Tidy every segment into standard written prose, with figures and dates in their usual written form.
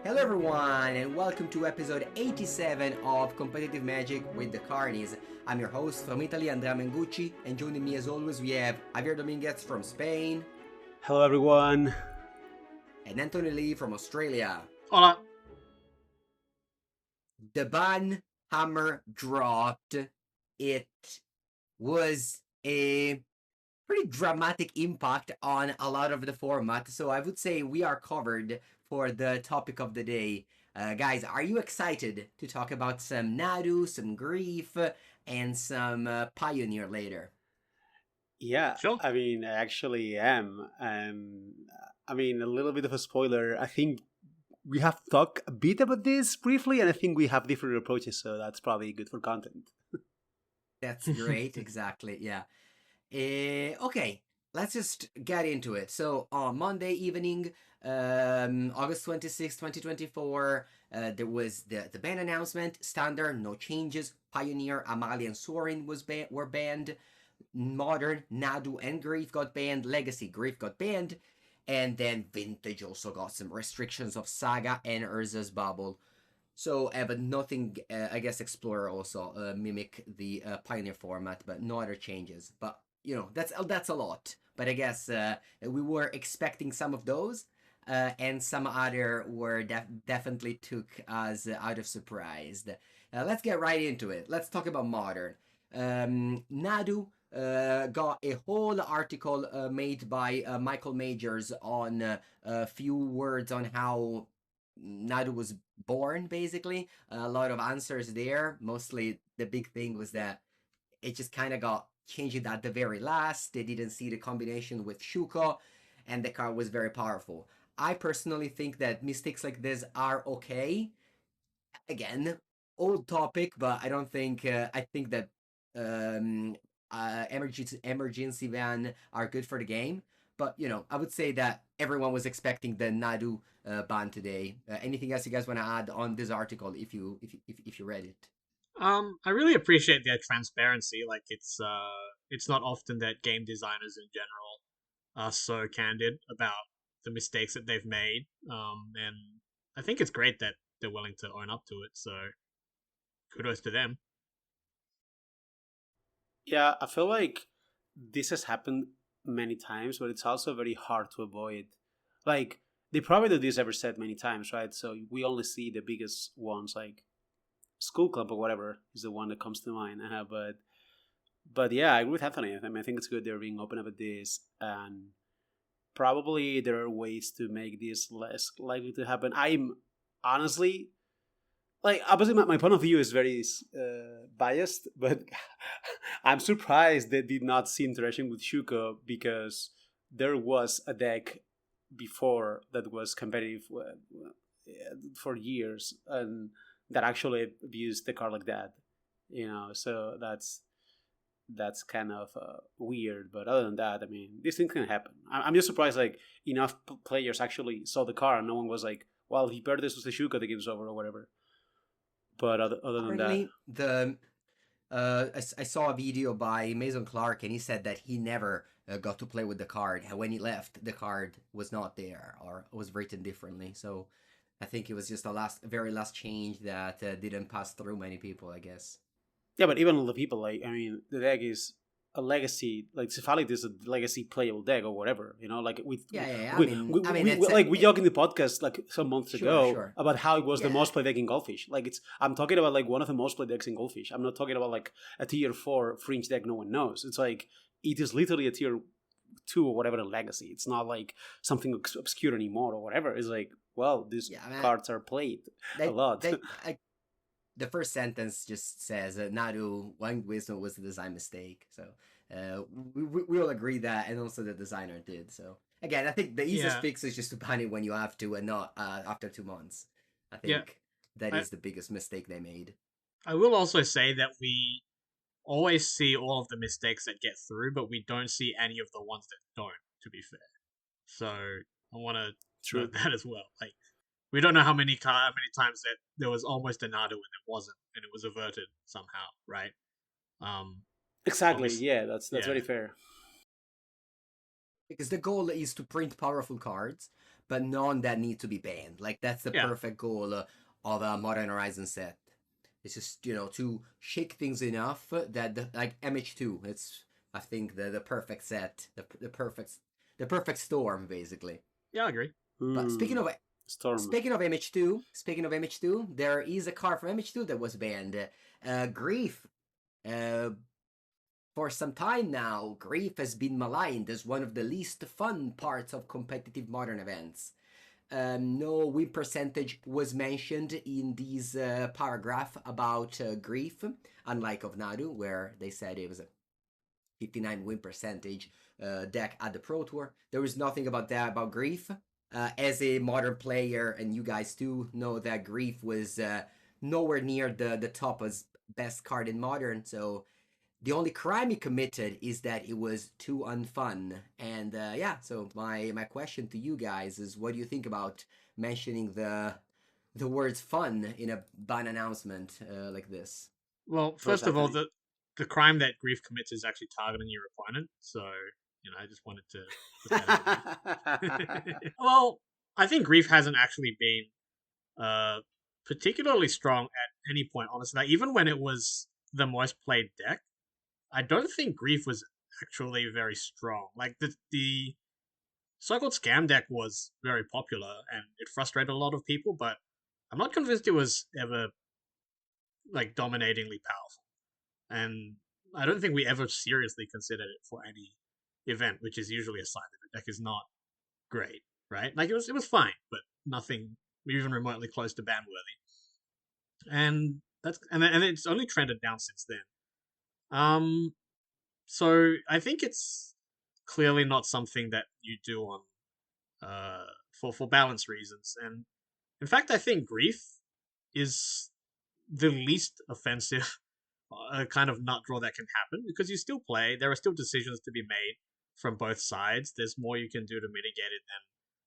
Hello everyone and welcome to episode 87 of Competitive Magic with the Karnies. I'm your host from Italy, Andrea Mengucci, and joining me as always we have Javier Dominguez from Spain. Hello everyone. And Anthony Lee from Australia. Hola. The ban hammer dropped. It was a pretty dramatic impact on a lot of the format, so I would say we are covered for the topic of the day. Guys, are you excited to talk about some Nadu, some Grief, and some Pioneer later? Yeah, Sure. I actually am. A little bit of a spoiler. I think we have talked a bit about this briefly, and I think we have different approaches, so that's probably good for content. That's great, exactly, yeah. Okay, let's just get into it. So on Monday evening, August 26, 2024, there was the ban announcement. Standard, no changes. Pioneer, Amali, and Sorin were banned. Modern, Nadu, and Grief got banned. Legacy, Grief got banned. And then Vintage also got some restrictions of Saga and Urza's Bubble. So, but nothing, I guess Explorer also mimic the Pioneer format, but no other changes. But, that's a lot. But I guess we were expecting some of those, and some other were definitely took us out of surprise. Let's get right into it. Let's talk about Modern. Nadu got a whole article made by Michael Majors on a few words on how Nadu was born, basically. A lot of answers there. Mostly the big thing was that it just kind of got changed at the very last. They didn't see the combination with Shuko, and the card was very powerful. I personally think that mistakes like this are okay. Again, old topic, but I don't think, I think that um, emergency van are good for the game. But I would say that everyone was expecting the Nadu ban today. Anything else you guys want to add on this article if you read it? I really appreciate their transparency. Like it's not often that game designers in general are so candid about the mistakes that they've made. And I think it's great that they're willing to own up to it. So kudos to them. Yeah, I feel like this has happened many times, but it's also very hard to avoid. Like, they probably do this ever said many times, right? So we only see the biggest ones, like School Club or whatever is the one that comes to mind. But yeah, I agree with Anthony. I think it's good they're being open about this, and probably there are ways to make this less likely to happen. I'm honestly, like, obviously my point of view is very biased, but I'm surprised they did not see interaction with Shuko, because there was a deck before that was competitive for years, and that actually abused the card like that. So that's kind of weird. But other than that, these things can happen. I'm just surprised, like, enough players actually saw the card and no one was like, well, he paired this with the Shuka, the game's over or whatever. But other than that, Apparently, I saw a video by Mason Clark, and he said that he never got to play with the card. And when he left, the card was not there or was written differently. So I think it was just a very last change that didn't pass through many people, I guess. yeah, but even the people, like, the deck is a legacy, like Cephalic is a legacy playable deck or whatever, like Yeah. we joked in the podcast like some months ago Sure. about how it was the Yeah. most played deck in Goldfish. Like, I'm talking about like one of the most played decks in Goldfish. I'm not talking about like a tier 4 fringe deck no one knows. It's like, it is literally a tier 2 or whatever legacy. It's not like something obscure anymore or whatever. It's like, well, these cards are played a lot. The first sentence just says Nadu Wang Wisdom was a design mistake. So we all agree that, and also the designer did. So again, I think the easiest fix is just to ban it when you have to, and not after 2 months. I think that is the biggest mistake they made. I will also say that we always see all of the mistakes that get through, but we don't see any of the ones that don't, to be fair. So I want to note that as well. Like, we don't know how many times that there was almost a Nadu and it wasn't, and it was averted somehow, right? Exactly. Yeah, that's very fair. Because the goal is to print powerful cards, but none that need to be banned. Like that's the Yeah, perfect goal of a Modern Horizon set. It's just to shake things enough that like MH2. It's I think the perfect set, the perfect storm basically. yeah, I agree. But speaking of Storm. speaking of MH2, there is a card from MH2 that was banned. Grief. Uh, for some time now, grief has been maligned as one of the least fun parts of competitive modern events. No win percentage was mentioned in this paragraph about grief, unlike of Nadu, where they said it was a 59 win percentage deck at the Pro Tour. There was nothing about that about grief. As a modern player, and you guys too know that grief was nowhere near the top as best card in modern, so the only crime he committed is that it was too unfun. And yeah, so my question to you guys is, what do you think about mentioning the words "fun" in a ban announcement like this? Well, Oh, first of all, definitely. the crime that grief commits is actually targeting your opponent. So I just wanted to put that out there. Well, I think grief hasn't actually been uh particularly strong at any point. Honestly, like, even when it was the most played deck, I don't think grief was actually very strong. Like the so-called scam deck was very popular and it frustrated a lot of people, but I'm not convinced it was ever like dominatingly powerful. And I don't think we ever seriously considered it for any event, which is usually a sign that the deck is not great, right? Like it was fine, but nothing even remotely close to ban worthy. And it's only trended down since then. Um, so I think it's clearly not something that you do on for balance reasons. And in fact, I think grief is the least offensive kind of nut draw that can happen because you still play. There are still decisions to be made from both sides. There's more you can do to mitigate it than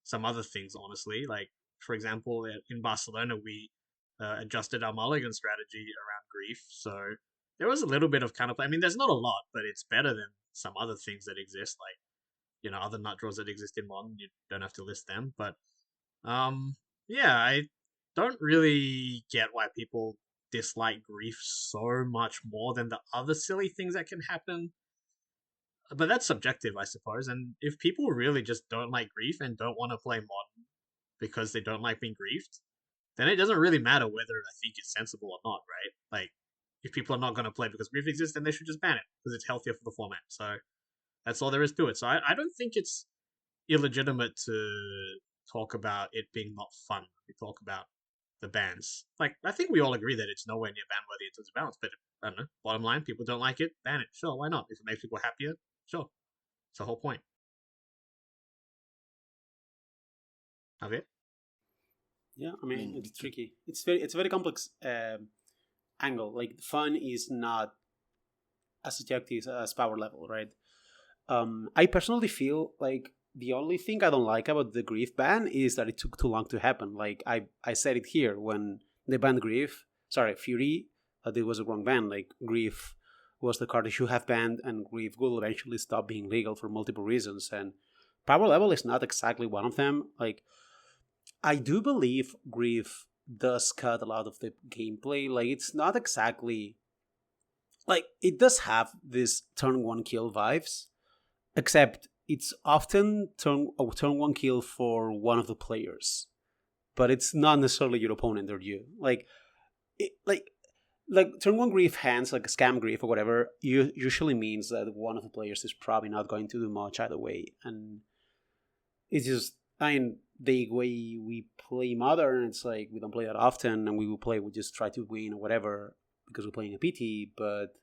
some other things, honestly. Like, for example, in Barcelona, we adjusted our mulligan strategy around grief. So there was a little bit of counterplay. I mean, there's not a lot, but it's better than some other things that exist, like, other nut draws that exist in modern. You don't have to list them. But um, yeah, I don't really get why people dislike grief so much more than the other silly things that can happen. But that's subjective, I suppose. And if people really just don't like grief and don't want to play modern because they don't like being griefed, then it doesn't really matter whether I think it's sensible or not, right? Like, if people are not going to play because grief exists, then they should just ban it because it's healthier for the format. So that's all there is to it. So I don't think it's illegitimate to talk about it being not fun. We talk about the bans. Like, I think we all agree that it's nowhere near ban worthy in terms of balance, but I don't know. Bottom line, people don't like it, ban it. Sure, why not? If it makes people happier, sure. It's the whole point of it. Yeah, I I mean, mean, it's tricky. It's a very complex angle. Like fun is not as subjective as power level, right? I personally feel like the only thing I don't like about the grief ban is that it took too long to happen. Like I said it here when they banned grief. Sorry, Fury. It was a wrong ban. Like grief was the card that should have banned, and grief will eventually stop being legal for multiple reasons. And power level is not exactly one of them. Like I do believe grief does cut a lot of the gameplay. Like it's not exactly like it does have this turn one kill vibes, except it's often turn one kill for one of the players, but it's not necessarily your opponent or you. It, like turn one grief hands like a scam grief or whatever. Usually means that one of the players is probably not going to do much either way, and it's just I mean the way we play modern. It's like we don't play that often, and we just try to win or whatever because we're playing a PT, but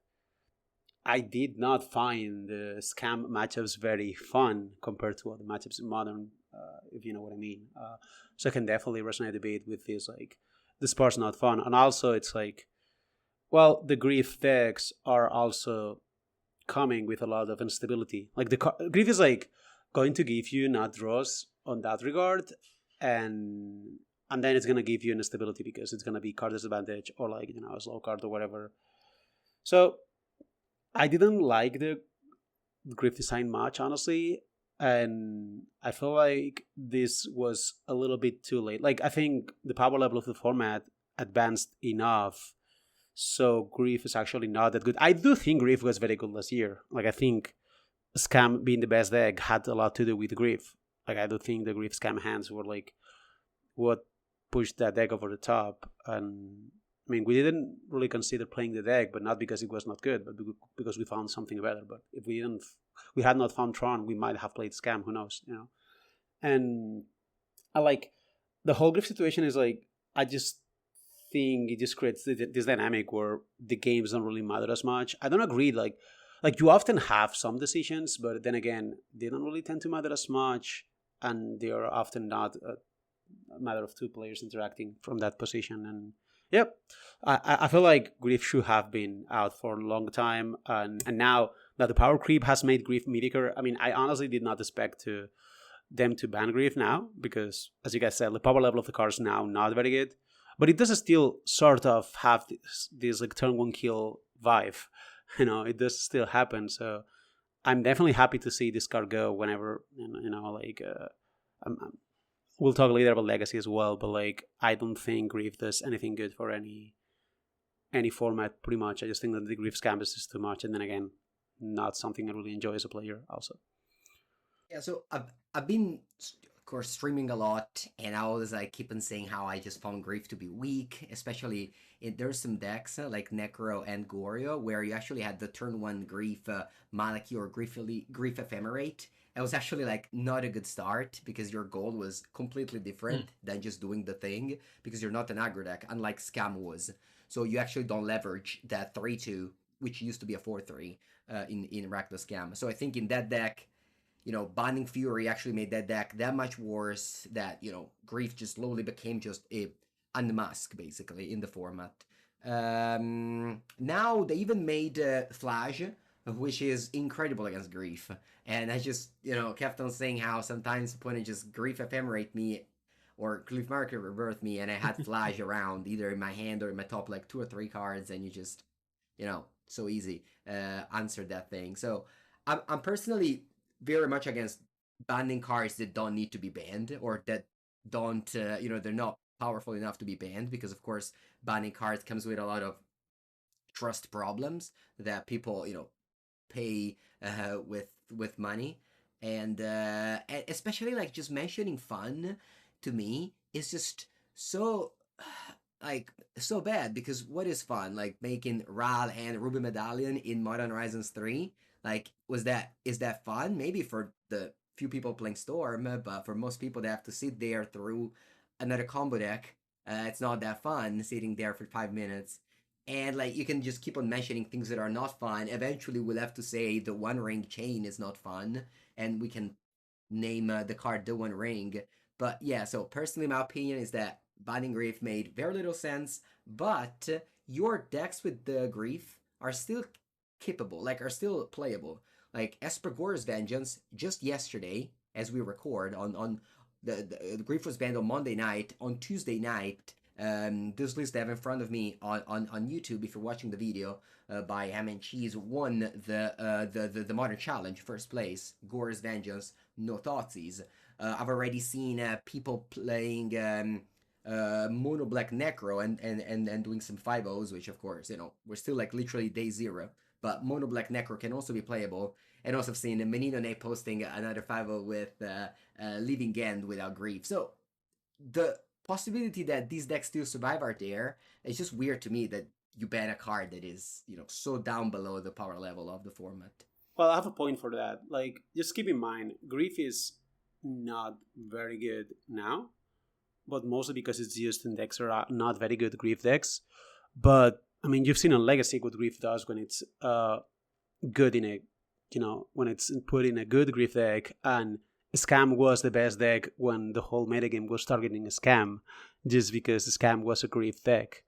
I did not find the scam matchups very fun compared to other matchups in modern, if you know what I mean. So I can definitely resonate a bit with this, like, this part's not fun. And also, it's like, well, the grief decks are also coming with a lot of instability. Like, grief is like going to give you not draws on that regard, and and then it's gonna give you an instability because it's gonna be card disadvantage or like a slow card or whatever. So I didn't like the grief design much, honestly. and I feel like this was a little bit too late. Like, I think the power level of the format advanced enough, so Grief is actually not that good. I do think Grief was very good last year. Like, I think Scam being the best deck had a lot to do with Grief. Like, I do think the Grief Scam hands were like what pushed that deck over the top. And I mean, we didn't really consider playing the deck, but not because it was not good, but because we found something better. But if we had not found Tron, we might have played Scam. Who knows, you know? And I like the whole Griff situation is like, I just think it just creates this dynamic where the games don't really matter as much. I don't agree. Like you often have some decisions, but then again, they don't really tend to matter as much, and they are often not a matter of two players interacting from that position. And yep, I feel like Grief should have been out for a long time, and now that the power creep has made Grief mediocre, I mean, I honestly did not expect them to ban Grief now, because as you guys said, the power level of the card is now not very good, but it does still sort of have this like turn one kill vibe. You know, it does still happen. So I'm definitely happy to see this card go whenever, we'll talk later about Legacy as well, but like, I don't think Grief does anything good for any format, pretty much. I just think that the Grief's canvas is too much, and then again, not something I really enjoy as a player also. Yeah, so I've been, of course, streaming a lot, and I always like keep on saying how I just found Grief to be weak, especially there's some decks like Necro and Gorio where you actually had the turn one Grief Maliki or Grief Ephemerate. It was actually like not a good start because your goal was completely different than just doing the thing, because you're not an aggro deck, unlike Scam was. So you actually don't leverage that 3-2, which used to be a 4-3 in Reckless Scam. So I think in that deck, you know, Binding Fury actually made that deck that much worse, that, you know, Grief just slowly became just a unmask, basically, in the format. Now they even made Flash, which is incredible against Grief. And I just, you know, kept on saying how sometimes opponent just Grief Ephemerate me or Cliff Market Rebirth me, and I had Flash around, either in my hand or in my top, like 2 or 3 cards, and you just, you know, so easy answer that thing. So I'm personally very much against banning cards that don't need to be banned, or that don't, you know, they're not powerful enough to be banned, because of course banning cards comes with a lot of trust problems that people, you know, pay with money, and especially like just mentioning fun to me is just so like so bad, because what is fun? Like making Ral and Ruby Medallion in Modern Horizons 3, like is that fun? Maybe for the few people playing Storm, but for most people they have to sit there through another combo deck. It's not that fun sitting there for 5 minutes. And like you can just keep on mentioning things that are not fun. Eventually we'll have to say the One Ring chain is not fun, and we can name the card the One Ring. But yeah, so personally my opinion is that Binding Grief made very little sense, but your decks with the Grief are still keepable, like are still playable. Like Esper Gore's Vengeance, just yesterday, as we record, on the Grief was banned on Monday night. On Tuesday night, this list I have in front of me on YouTube, if you're watching the video, by Ham and Cheese, won the Modern Challenge, first place. Gore's Vengeance, no Thoughtseize. I've already seen people playing Mono Black Necro and doing some 5-0s, which of course, you know, we're still like literally day 0. But Mono Black Necro can also be playable. And also I've seen Menino Ne posting another 5-0 with Living End without Grief. So the possibility that these decks still survive are there. It's just weird to me that you ban a card that is, you know, so down below the power level of the format. Well, I have a point for that. Like, just keep in mind, Grief is not very good now, but mostly because it's used in decks that are not very good Grief decks. But I mean, you've seen on Legacy what Grief does when it's good in a, you know, when it's put in a good Grief deck. And Scam was the best deck when the whole metagame was targeting a Scam, just because Scam was a Grief deck.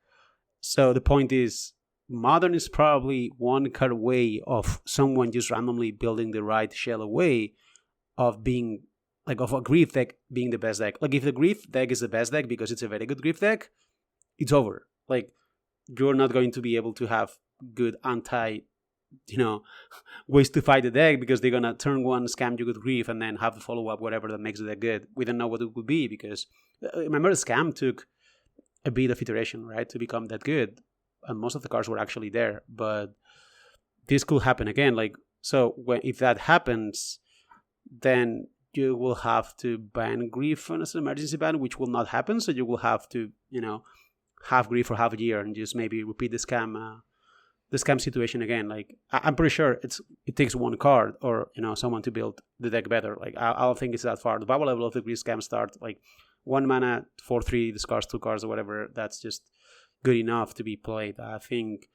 So the point is, Modern is probably one card away of someone just randomly building the right shell away of being, like, of a Grief deck being the best deck. Like, if the Grief deck is the best deck because it's a very good Grief deck, it's over. Like, you're not going to be able to have good you know, ways to fight the deck because they're gonna turn one, scam you with grief, and then have the follow up, whatever that makes the deck good. We don't know what it would be because remember, scam took a bit of iteration, right, to become that good, and most of the cards were actually there. But this could happen again. Like, so when if that happens, then you will have to ban grief as an emergency ban, which will not happen. So you will have to, have grief for half a year and just maybe repeat the scam situation again. Like, I'm pretty sure it takes one card or someone to build the deck better. Like, I don't think it's that far. The power level of the grief scam start like 1 mana, 4/3, discards 2 cards or whatever. That's just good enough to be played. I think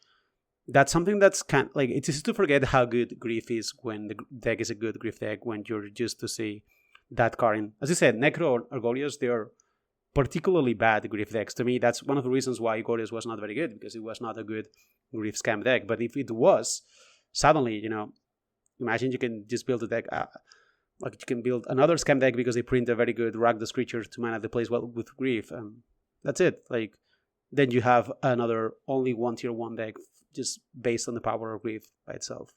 that's something that's kind like, it's easy to forget how good grief is when the deck is a good grief deck, when you're just to see that card in. As you said, Necro or Argolios, they're particularly bad grief decks. To me, that's one of the reasons why Argolios was not very good, because it was not a good grief scam deck. But if it was, suddenly, imagine you can just build a deck, like you can build another scam deck because they print a very good Rakdos creature to mana that plays well with grief. That's it. Like, then you have another only one tier 1 deck just based on the power of grief by itself.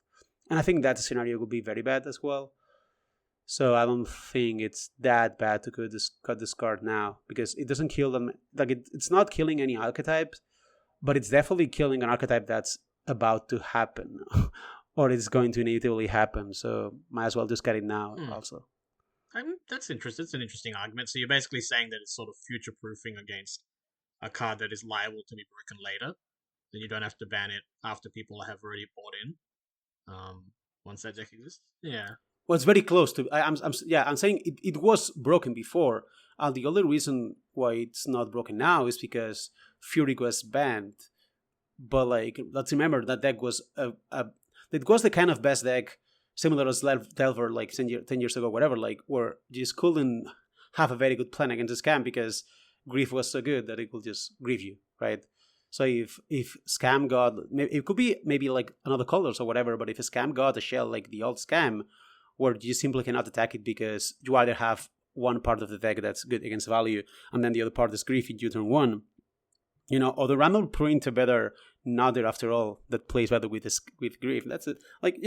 And I think that scenario would be very bad as well. So I don't think it's that bad to cut this card now, because it doesn't kill them. Like, it's not killing any archetypes, but it's definitely killing an archetype that's about to happen or it's going to inevitably happen. So might as well just get it now also. That's interesting. It's an interesting argument. So you're basically saying that it's sort of future proofing against a card that is liable to be broken later. Then you don't have to ban it after people have already bought in. Once that deck exists. Yeah. Well, it's very close to. I'm saying it was broken before. And the only reason why it's not broken now is because Fury was banned. But like, let's remember that deck was it was the kind of best deck similar as Delver like 10 years ago, whatever. Like, where you just couldn't have a very good plan against the scam because grief was so good that it will just grieve you, right? So if scam got, it could be maybe like another colors or whatever, but if a scam got a shell like the old scam, where you simply cannot attack it because you either have one part of the deck that's good against value and then the other part is grief in you turn 1, or the random print a better Nadu after all that plays better with grief. That's it. Like,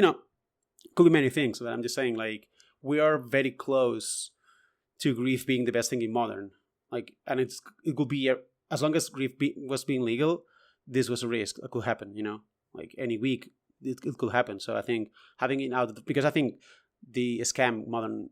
could be many things. But I'm just saying, like, we are very close to grief being the best thing in modern. Like, and it could be as long as grief was being legal, this was a risk that could happen. Like any week it could happen. So I think having it out, because I think the modern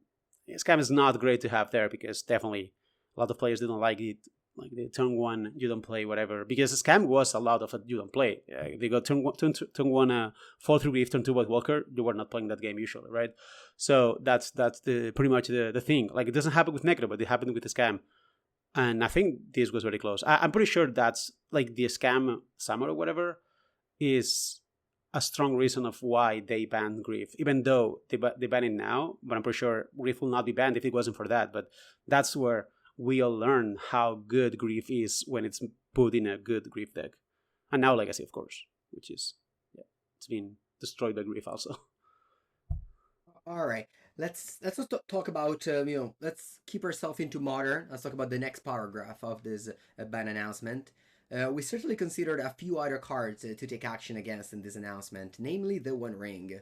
scam is not great to have there, because definitely a lot of players didn't like it. Like, the turn 1 you don't play, whatever, because scam was a lot of a you don't play. They got turn 1 fall through grief, turn 2 White Walker. You were not playing that game usually, right? So that's the pretty much the thing. Like, it doesn't happen with Necro, but it happened with the scam. And I think this was very close. I'm pretty sure that's like the scam summer or whatever is a strong reason of why they banned grief, even though they ban it now. But I'm pretty sure grief will not be banned if it wasn't for that. But that's where we all learn how good grief is when it's put in a good grief deck. And now Legacy, of course, which is, it's been destroyed by grief also. All right, let's just talk about let's keep ourselves into modern. Let's talk about the next paragraph of this ban announcement. We certainly considered a few other cards to take action against in this announcement, namely the One Ring.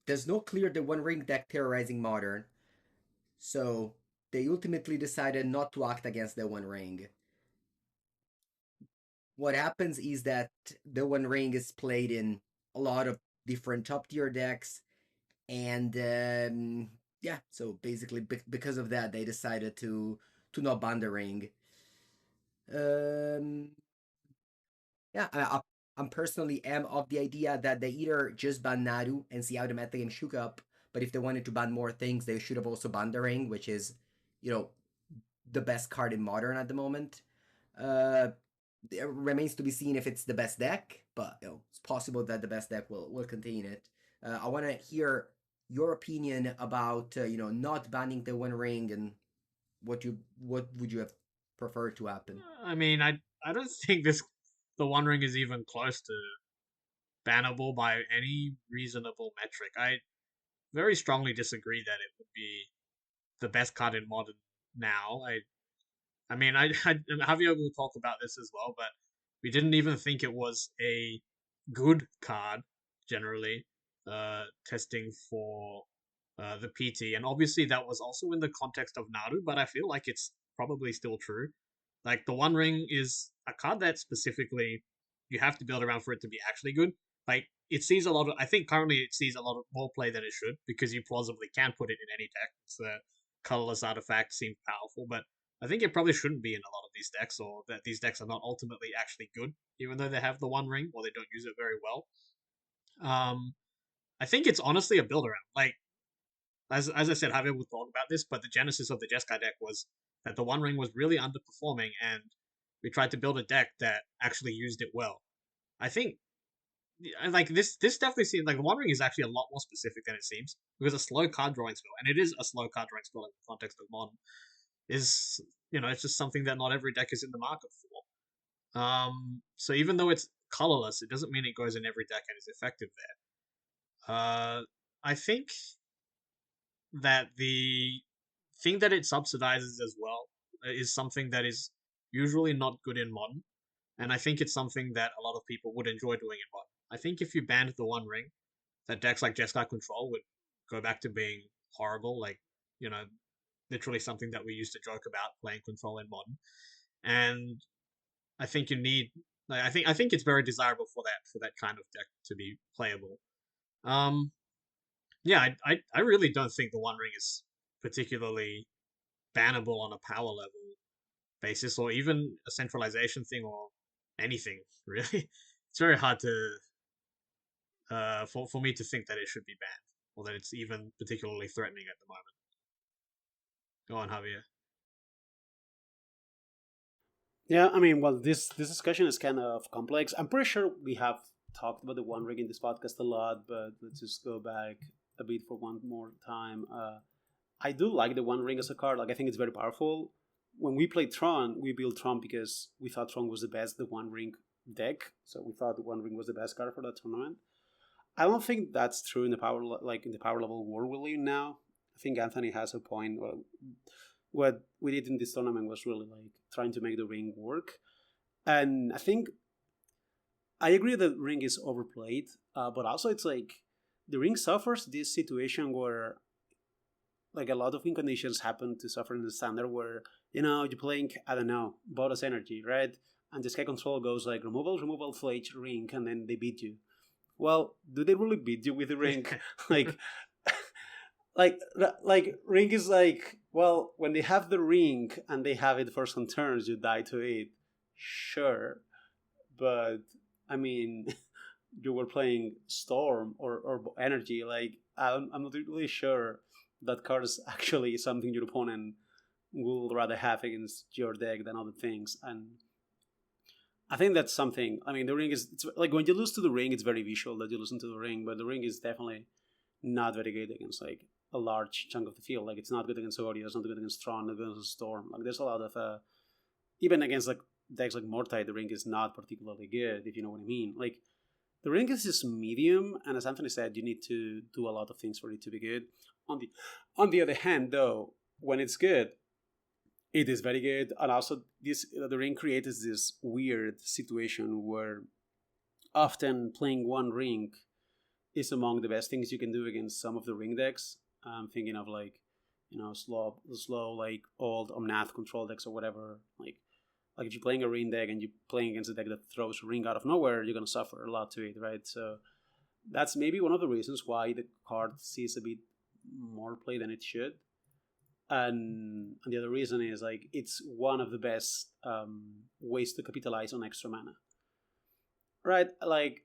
There's no clear the One Ring deck terrorizing modern, so they ultimately decided not to act against the One Ring. What happens is that the One Ring is played in a lot of different top tier decks, and so basically because of that, they decided to not ban the ring. I'm personally am of the idea that they either just ban Nadu and see how the meta game shook up, but if they wanted to ban more things, they should have also banned the ring, which is, the best card in modern at the moment. It remains to be seen if it's the best deck, but it's possible that the best deck will contain it. I want to hear your opinion about not banning the One Ring, and what would you have preferred to happen? I mean, I don't think the One Ring is even close to bannable by any reasonable metric. I very strongly disagree that it would be the best card in modern now. I mean, Javier will talk about this as well, but we didn't even think it was a good card generally, testing for the PT, and obviously that was also in the context of Nadu, but I feel like it's probably still true. Like the One Ring is a card that specifically you have to build around for it to be actually good. Like it sees a lot of, I think currently it sees a lot of more play than it should because you plausibly can put it in any deck. It's the colorless artifact seems powerful, but I think it probably shouldn't be in a lot of these decks, or that these decks are not ultimately actually good, even though they have the One Ring or they don't use it very well. I think it's honestly a build around. Like as I said, Javier will talk about this, but the genesis of the Jeskai deck was that the One Ring was really underperforming, and we tried to build a deck that actually used it well. I think, like this definitely seems like the One Ring is actually a lot more specific than it seems because a slow card drawing spell, and it is a slow card drawing spell in the context of modern, is it's just something that not every deck is in the market for. So even though it's colorless, it doesn't mean it goes in every deck and is effective there. I think that the thing that it subsidizes as well is something that is usually not good in modern, and I think it's something that a lot of people would enjoy doing in modern. I think if you banned the One Ring, that decks like Jeskai Control would go back to being horrible, like you know, literally something that we used to joke about playing Control in modern. And I think you need, like, I think it's very desirable for that kind of deck to be playable. Um, yeah, I really don't think the One Ring is particularly bannable on a power level basis, or even a centralization thing, or anything really. It's very hard to for me to think that it should be banned, or that it's even particularly threatening at the moment. Go on, Javier. Yeah, I mean, well, this discussion is kind of complex. I'm pretty sure we have talked about the One Ring in this podcast a lot, but let's just go back a bit for one more time. I do like the One Ring as a card. Like, I think it's very powerful. When we played Tron, we built Tron because we thought Tron was the best, the One Ring deck. So we thought the One Ring was the best card for that tournament. I don't think that's true in the in the power level world we live in now. I think Anthony has a point. Well, what we did in this tournament was really like trying to make the ring work, and I think I agree that ring is overplayed, but also it's like the ring suffers this situation where like a lot of win conditions happen to suffer in the standard where you're playing, I don't know, Boros energy, right? And the sky control goes like removal flage ring, and then they beat you. Well, do they really beat you with the ring? like like ring is like, well, when they have the ring and they have it for some turns, you die to it, sure, but I mean, you were playing storm or energy. Like I'm not really sure that card is actually something your opponent will rather have against your deck than other things. And I think that's something. I mean, the ring is, it's like when you lose to the ring, it's very visual that you listen to the ring, but the ring is definitely not very good against like a large chunk of the field. Like it's not good against Audio, it's not good against Tron, not good against Storm. Like there's a lot of even against like decks like Mortai, the ring is not particularly good, if you know what I mean. Like the ring is just medium, and as Anthony said, you need to do a lot of things for it to be good. On the other hand, though, when it's good, it is very good, and also this the ring creates this weird situation where often playing one ring is among the best things you can do against some of the ring decks. I'm thinking of like, slow like old Omnath control decks or whatever. Like if you're playing a ring deck and you're playing against a deck that throws a ring out of nowhere, you're gonna suffer a lot to it, right? So that's maybe one of the reasons why the card sees a bit more play than it should. And the other reason is like it's one of the best ways to capitalize on extra mana, right? Like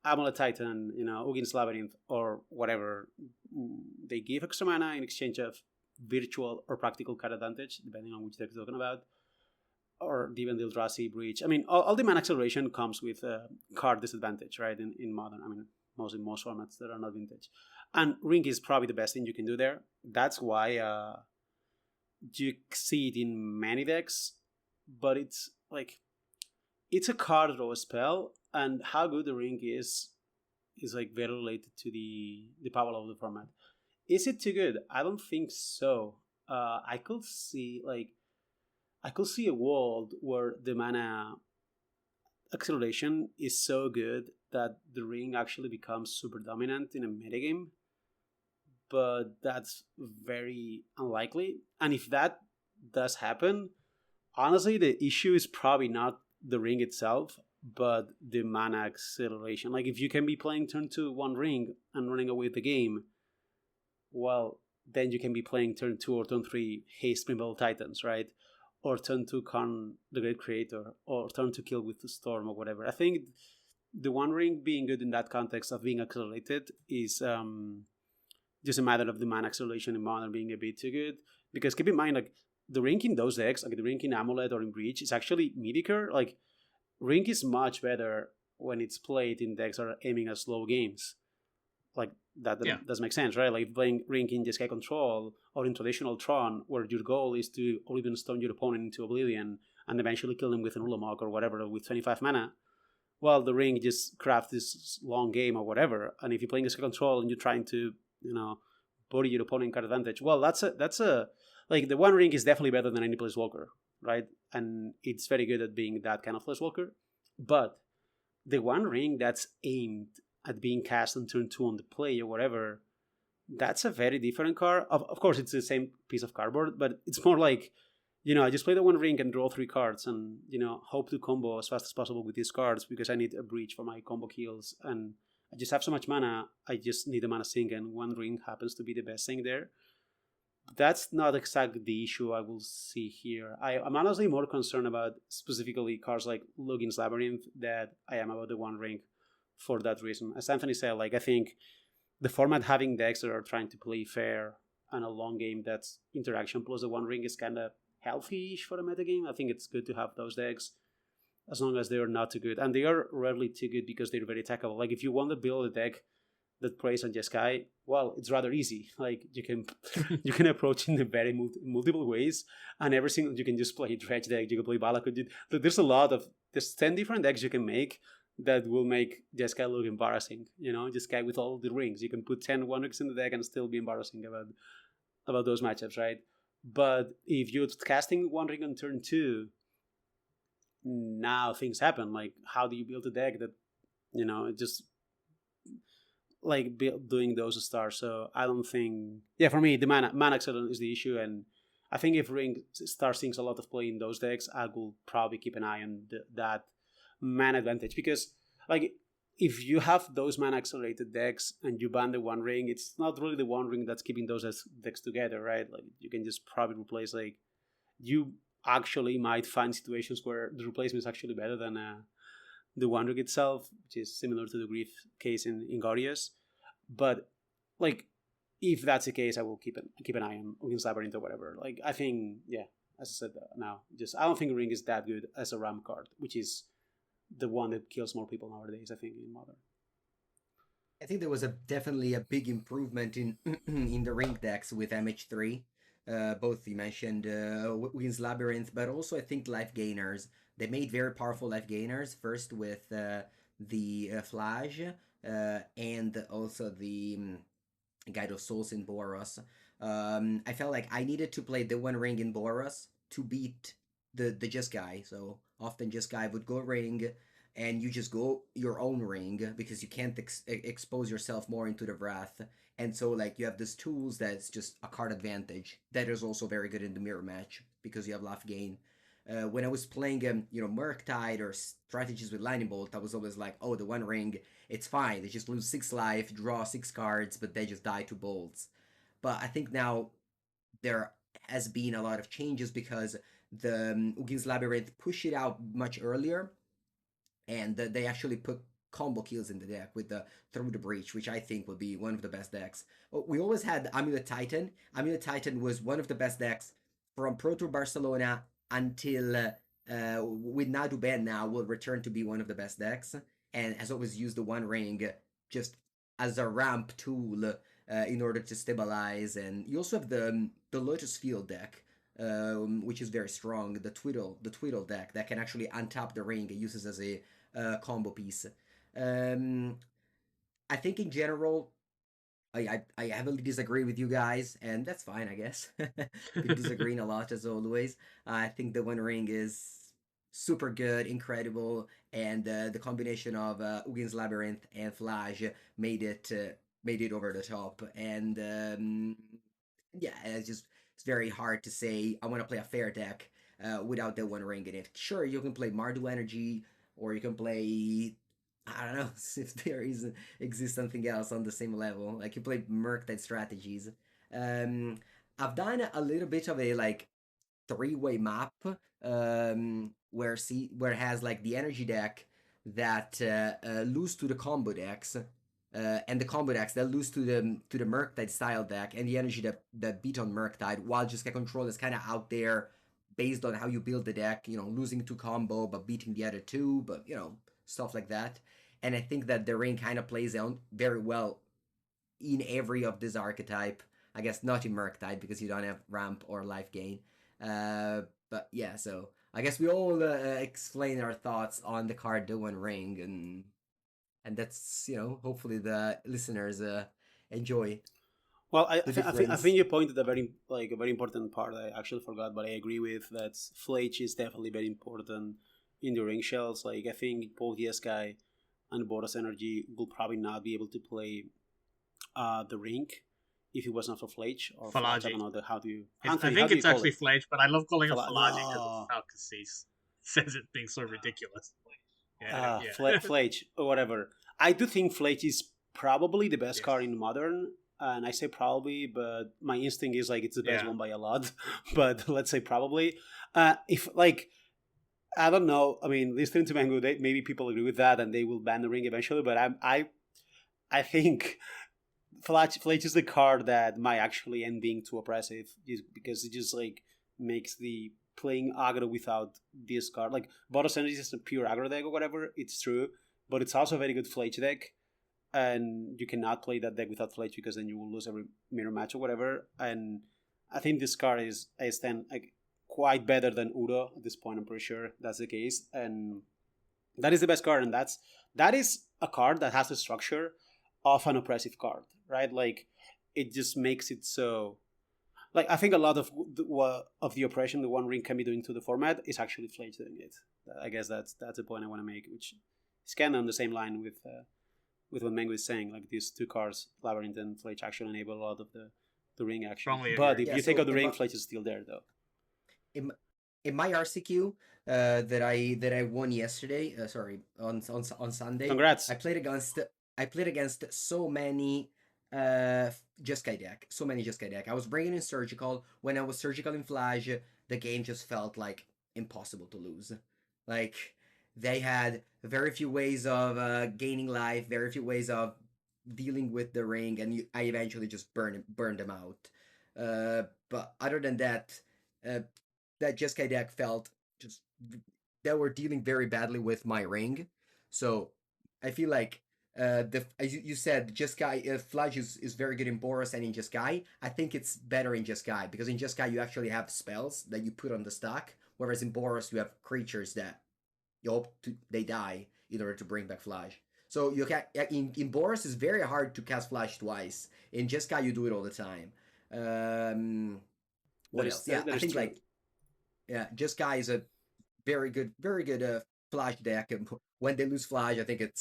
Amulet Titan, Ugin's Labyrinth, or whatever, they give extra mana in exchange of virtual or practical card advantage, depending on which deck you're talking about, or even the Eldrazi Breach. I mean, all the mana acceleration comes with card disadvantage, right? In Modern, I mean, mostly most formats that are not Vintage. And Ring is probably the best thing you can do there. That's why you see it in many decks, but it's like, it's a card draw spell, and how good the Ring is like very related to the power of the format. Is it too good? I don't think so. I could see a world where the mana acceleration is so good that the ring actually becomes super dominant in a metagame, but that's very unlikely. And if that does happen, honestly, the issue is probably not the ring itself, but the mana acceleration. Like if you can be playing turn 2 one ring and running away with the game, well, then you can be playing turn 2 or turn 3 haste Primble Titans, right? Or turn 2 Karn the Great Creator, or turn 2 kill with the Storm or whatever. I think the one ring being good in that context of being accelerated is just a matter of the mana acceleration in Modern being a bit too good. Because keep in mind, like the ring in those decks, like the ring in Amulet or in Breach, is actually mediocre. Like ring is much better when it's played in decks that are aiming at slow games. Like that Yeah. does make sense, right? Like playing ring in Jeskai Control or in traditional Tron, where your goal is to Oblivion Stone your opponent into Oblivion and eventually kill them with an Ulamog or whatever with 25 mana. Well, the ring just crafts this long game or whatever. And if you're playing Jeskai Control and you're trying to, body your opponent card advantage, well, that's a like the one ring is definitely better than any Planeswalker, right? And it's very good at being that kind of Planeswalker. But the one ring that's aimed at being cast on turn 2 on the play or whatever, that's a very different card. Of course, it's the same piece of cardboard, but it's more like, I just play the one ring and draw 3 cards and, hope to combo as fast as possible with these cards because I need a breach for my combo kills. And I just have so much mana, I just need a mana sink, and one ring happens to be the best thing there. That's not exactly the issue I will see here. I'm honestly more concerned about specifically cards like Login's Labyrinth that I am about the one ring for that reason. As Anthony said, like I think the format having decks that are trying to play fair and a long game that's interaction plus the one ring is kind of healthy-ish for a metagame. I think it's good to have those decks as long as they are not too good. And they are rarely too good because they're very attackable. Like if you want to build a deck that plays on Jeskai, well, it's rather easy. Like you can approach in very multiple ways, and every single you can just play dredge deck. You can play Balak. There's 10 different decks you can make that will make Jeskai look embarrassing. Jeskai with all the rings. You can put 10 one rings in the deck and still be embarrassing about those matchups, right? But if you're casting one ring on turn 2, now things happen. Like how do you build a deck that just like doing those stars? So I don't think, for me the mana acceleration is the issue, and I think if ring starts seeing a lot of play in those decks, I will probably keep an eye on that mana advantage, because like if you have those mana accelerated decks and you ban the one ring, it's not really the one ring that's keeping those decks together, right? Like you can just probably replace, like you actually might find situations where the replacement is actually better than the one ring itself, which is similar to the Grief case in Ingarius. But like if that's the case, I will keep an eye on Login's Labyrinth or whatever. Like I think, as I said now, I don't think ring is that good as a RAM card, which is the one that kills more people nowadays, I think, in Modern. I think there was definitely a big improvement in in the ring decks with MH3. Both you mentioned Login's Labyrinth, but also I think life gainers. They made very powerful life gainers, first with the Flash and also the Guide of Souls in Boros. I felt like I needed to play the one ring in Boros to beat the Jeskai. So often Jeskai would go ring, and you just go your own ring because you can't expose yourself more into the wrath. And so like you have this tools that's just a card advantage that is also very good in the mirror match because you have life gain. When I was playing, Murktide or strategies with Lightning Bolt, I was always like, oh, the one ring, it's fine. They just lose 6 life, draw 6 cards, but they just die to bolts. But I think now there has been a lot of changes because the Login's Labyrinth push it out much earlier, and they actually put combo kills in the deck with the Through the Breach, which I think will be one of the best decks. We always had Amulet Titan. Amulet Titan was one of the best decks from Pro Tour Barcelona until with Nadu Ben now will return to be one of the best decks, and has always used the one ring just as a ramp tool in order to stabilize. And you also have the Lotus Field deck, which is very strong. The Twiddle deck that can actually untap the ring and uses as a combo piece. I think in general, I heavily disagree with you guys, and that's fine, I guess. Been disagreeing a lot as always. I think the One Ring is super good, incredible, and the combination of Ugin's Labyrinth and Flash made it over the top. And yeah, it's very hard to say I want to play a fair deck without that one ring in it. Sure, you can play Mardu Energy, or you can play, I don't know if there is exists something else on the same level. Like you play Murktide strategies. Um, I've done a little bit of a like three-way map where it has like the energy deck that lose to the combo decks, and the combo decks that lose to the Murktide style deck, and the energy that beat on Murktide, while just get control is kind of out there based on how you build the deck. You know, losing to combo but beating the other two, but you know, stuff like that. And I think that the ring kind of plays out very well in every of this archetype. I guess not in Murktide because you don't have ramp or life gain. But yeah, so I guess we all explain our thoughts on the card The One Ring, and that's, you know, hopefully the listeners enjoy Well, the I difference. think you pointed a very important part I actually forgot, but I agree with that. Fletch is definitely very important in the ring shells. Like I think both Yes Guy and Boros Energy will probably not be able to play the ring if it was not for Fletch or Fletch. I Falaji. don't know how do you I Anthony? How think do you it's call actually it? Flage, but I love calling it Falaji because of No, how Cassis says it being so ridiculous. Yeah, yeah, Fletch or whatever. I do think Fletch is probably the best yes, card in Modern, and I say probably, but my instinct is like it's the best yeah. one by a lot. But let's say probably. If like I don't know, I mean, listening to Mango, maybe people agree with that, and they will ban the ring eventually. But I think Fletch is the card that might actually end being too oppressive, just because it just like makes the playing aggro without this card. Like Boros Energy is a pure aggro deck or whatever, it's true, but it's also a very good Fletch deck, and you cannot play that deck without Fletch because then you will lose every mirror match or whatever. And I think this card is I stand like quite better than Udo at this point. I'm pretty sure that's the case, and that is the best card, and that is a card that has the structure of an oppressive card, right? Like it just makes it so. Like I think a lot of the oppression the One Ring can be doing to the format is actually Fledge doing it. I guess that's the point I want to make, which is kind of on the same line with what Mengu is saying. Like these two cards, Labyrinth and Fledge, actually enable a lot of the ring action. Strongly But agree. if Yeah, you take so out the ring, Fledge is still there though. in, in my RCQ that I won yesterday, sorry, on Sunday, Congrats. I played against so many Jeskai deck, so many Jeskai deck. I was bringing in Surgical. When I was Surgical in Flash, the game just felt like impossible to lose. Like they had very few ways of gaining life, very few ways of dealing with the ring, and I eventually just burned them out. But other than that, uh, that Jeskai deck felt just that were dealing very badly with my ring. So I feel like the as you said, Jeskai Flash is very good in Boros and in Jeskai. I think it's better in Jeskai because in Jeskai you actually have spells that you put on the stack, whereas in Boros you have creatures that you hope they die in order to bring back Flash. So you can in Boros it's very hard to cast Flash twice. In Jeskai you do it all the time. What else? Yeah, That I is think true. like yeah, Jeskai is a very good Flash deck. And when they lose Flash, I think it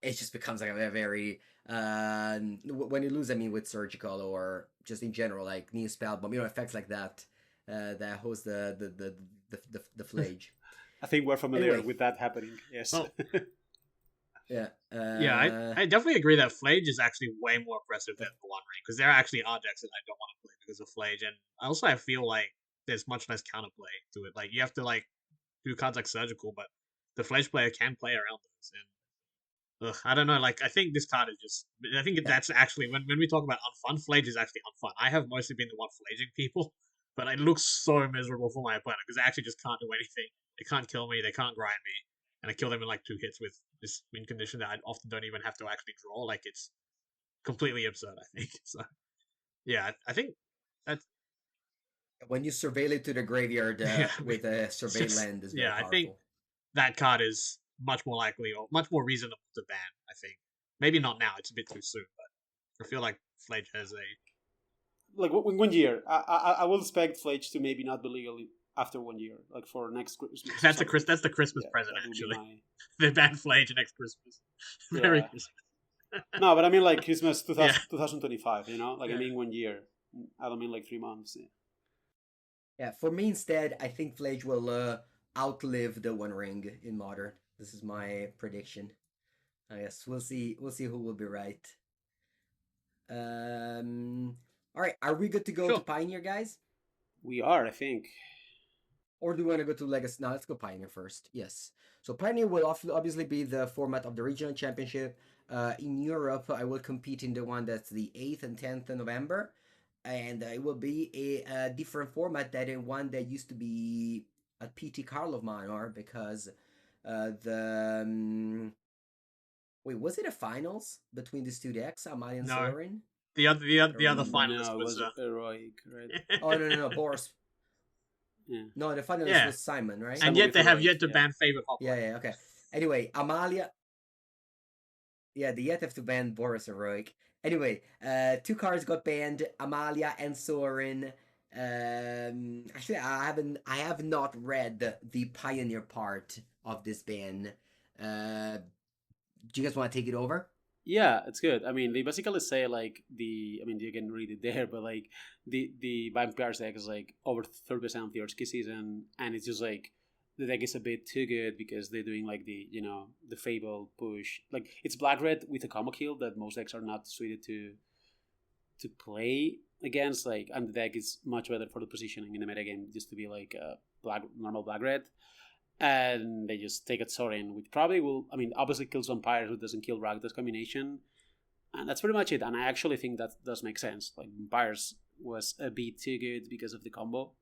just becomes like a very when you lose, I mean, with Surgical or just in general, like Neo Spellbomb, you know, effects like that that host the Flage. I think we're familiar Anyway, with that happening. Yes. Well, yeah, yeah, I definitely agree that Flage is actually way more impressive than the One Ring because there actually are decks that I don't want to play because of Flage, and also I feel like there's much less counterplay to it. Like you have to like do cards like Surgical, but the Flage player can play around those, and I don't know. Like I think this card is just. I think yeah. that's actually when we talk about unfun, Flage is actually unfun. I have mostly been the one flaging people, but it looks so miserable for my opponent because they actually just can't do anything. They can't kill me. They can't grind me, and I kill them in like 2 hits with this win condition that I often don't even have to actually draw. Like it's completely absurd. I think so. Yeah, I think that's When you surveil it to the graveyard yeah. with a It's surveil just land is very yeah. I think powerful. that card is much more likely or much more reasonable to ban. I think maybe not now. It's a bit too soon, but I feel like Fledge has a Like one year, I will expect Fletch to maybe not be legally after 1 year, like for next Christmas. That's the Christmas Yeah, present, that would be actually. my They ban Flage next Christmas. Merry yeah. Christmas. No, but I mean like Christmas Yeah. 2025. You know, like I Yeah. mean 1 year. I don't mean like 3 months. Yeah. Yeah, for me instead, I think Flage will outlive the One Ring in Modern. This is my prediction. I guess we'll see. We'll see who will be right. All right, are we good to go to Sure. Pioneer, guys? We are, I think. Or do we want to go to Legacy? Now let's go Pioneer first. Yes. So Pioneer will obviously be the format of the regional championship. In Europe, I will compete in the one that's the 8th and 10th of November. And it will be a different format than the one that used to be at PT Karlov Minor because the. Wait, was it a finals between these two decks, Amalia and No. Sorin? The other I don't remember. finalist No, it was was heroic, right? Oh, no, Boris. Yeah. No, the finalist yeah. was Simon, right? And Simon yet with they have heroic, yet to yeah. ban favorite hopper. Yeah, okay. Anyway, Amalia. Yeah, they yet have to ban Boris Heroic. Anyway, two cards got banned: Amalia and Sorin. Actually, I have not read the Pioneer part of this ban. Do you guys want to take it over? Yeah, it's good. I mean, they basically say like I mean, you can read it there, but like the vampires deck is like over 30% of the Earth season, and it's just like the deck is a bit too good because they're doing like the Fable push. Like it's black red with a combo kill that most decks are not suited to play against. Like, and the deck is much better for the positioning in the metagame, just to be like normal black red. And they just take a Sorin, which probably will, I mean, obviously kills vampires, who doesn't kill Rakdos combination. And that's pretty much it. And I actually think that does make sense. Like, vampires was a bit too good because of the combo.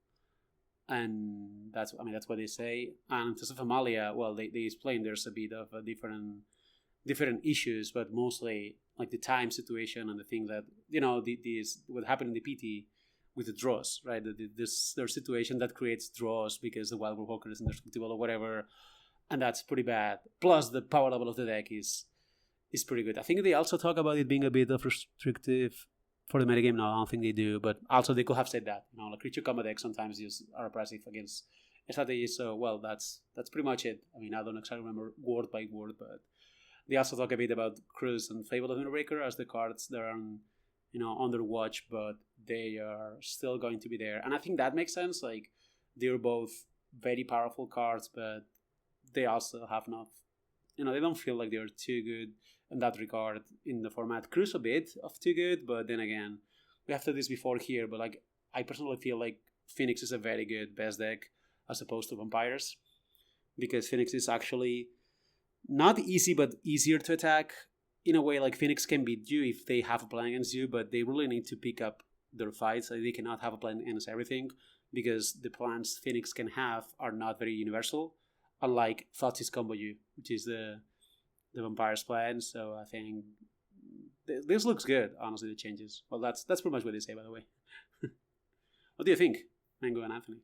And that's what they say. And in terms of Amalia, well, they explain there's a bit of a different issues, but mostly like the time situation and the thing that, what happened in the PT with the draws, right? There's a situation that creates draws because the Wild Walker is indestructible or whatever, and that's pretty bad. Plus, the power level of the deck is pretty good. I think they also talk about it being a bit of restrictive for the metagame. No, I don't think they do, but also they could have said that. Like creature combat decks sometimes are oppressive against strategies. So, well, that's pretty much it. I mean, I don't exactly remember word by word, but they also talk a bit about Cruz and Fable of Windbreaker as the cards that are under watch, but they are still going to be there. And I think that makes sense. Like, they're both very powerful cards, but they also have not, they don't feel like they're too good in that regard in the format. Cruz a bit of too good, but then again, we have said this before here, but like, I personally feel like Phoenix is a very good best deck as opposed to Vampires, because Phoenix is actually not easy, but easier to attack in a way. Like, Phoenix can beat you if they have a plan against you, but they really need to pick up their fights. Like, they cannot have a plan against everything because the plans Phoenix can have are not very universal, unlike Thoughtseize Combo U, which is the Vampire's plan. So I think this looks good, honestly, the changes. Well, that's pretty much what they say, by the way. What do you think, Mango and Anthony?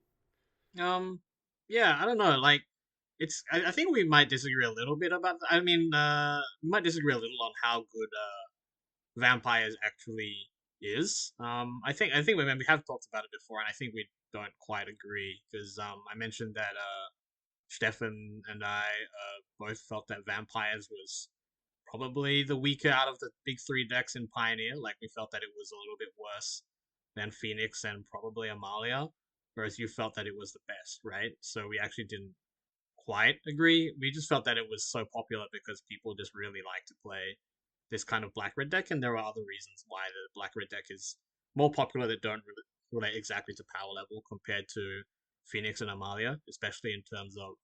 Yeah, I don't know. Like, I think we might disagree a little bit about that. I mean, we might disagree a little on how good Vampires actually is. I think we have talked about it before, and I think we don't quite agree because I mentioned that Stefan and I both felt that Vampires was probably the weaker out of the big three decks in Pioneer. Like, we felt that it was a little bit worse than Phoenix and probably Amalia, whereas you felt that it was the best, right? So we actually didn't quite agree. We just felt that it was so popular because people just really like to play this kind of black red deck, and there are other reasons why the black red deck is more popular that don't relate exactly to power level compared to Phoenix and Amalia, especially in terms of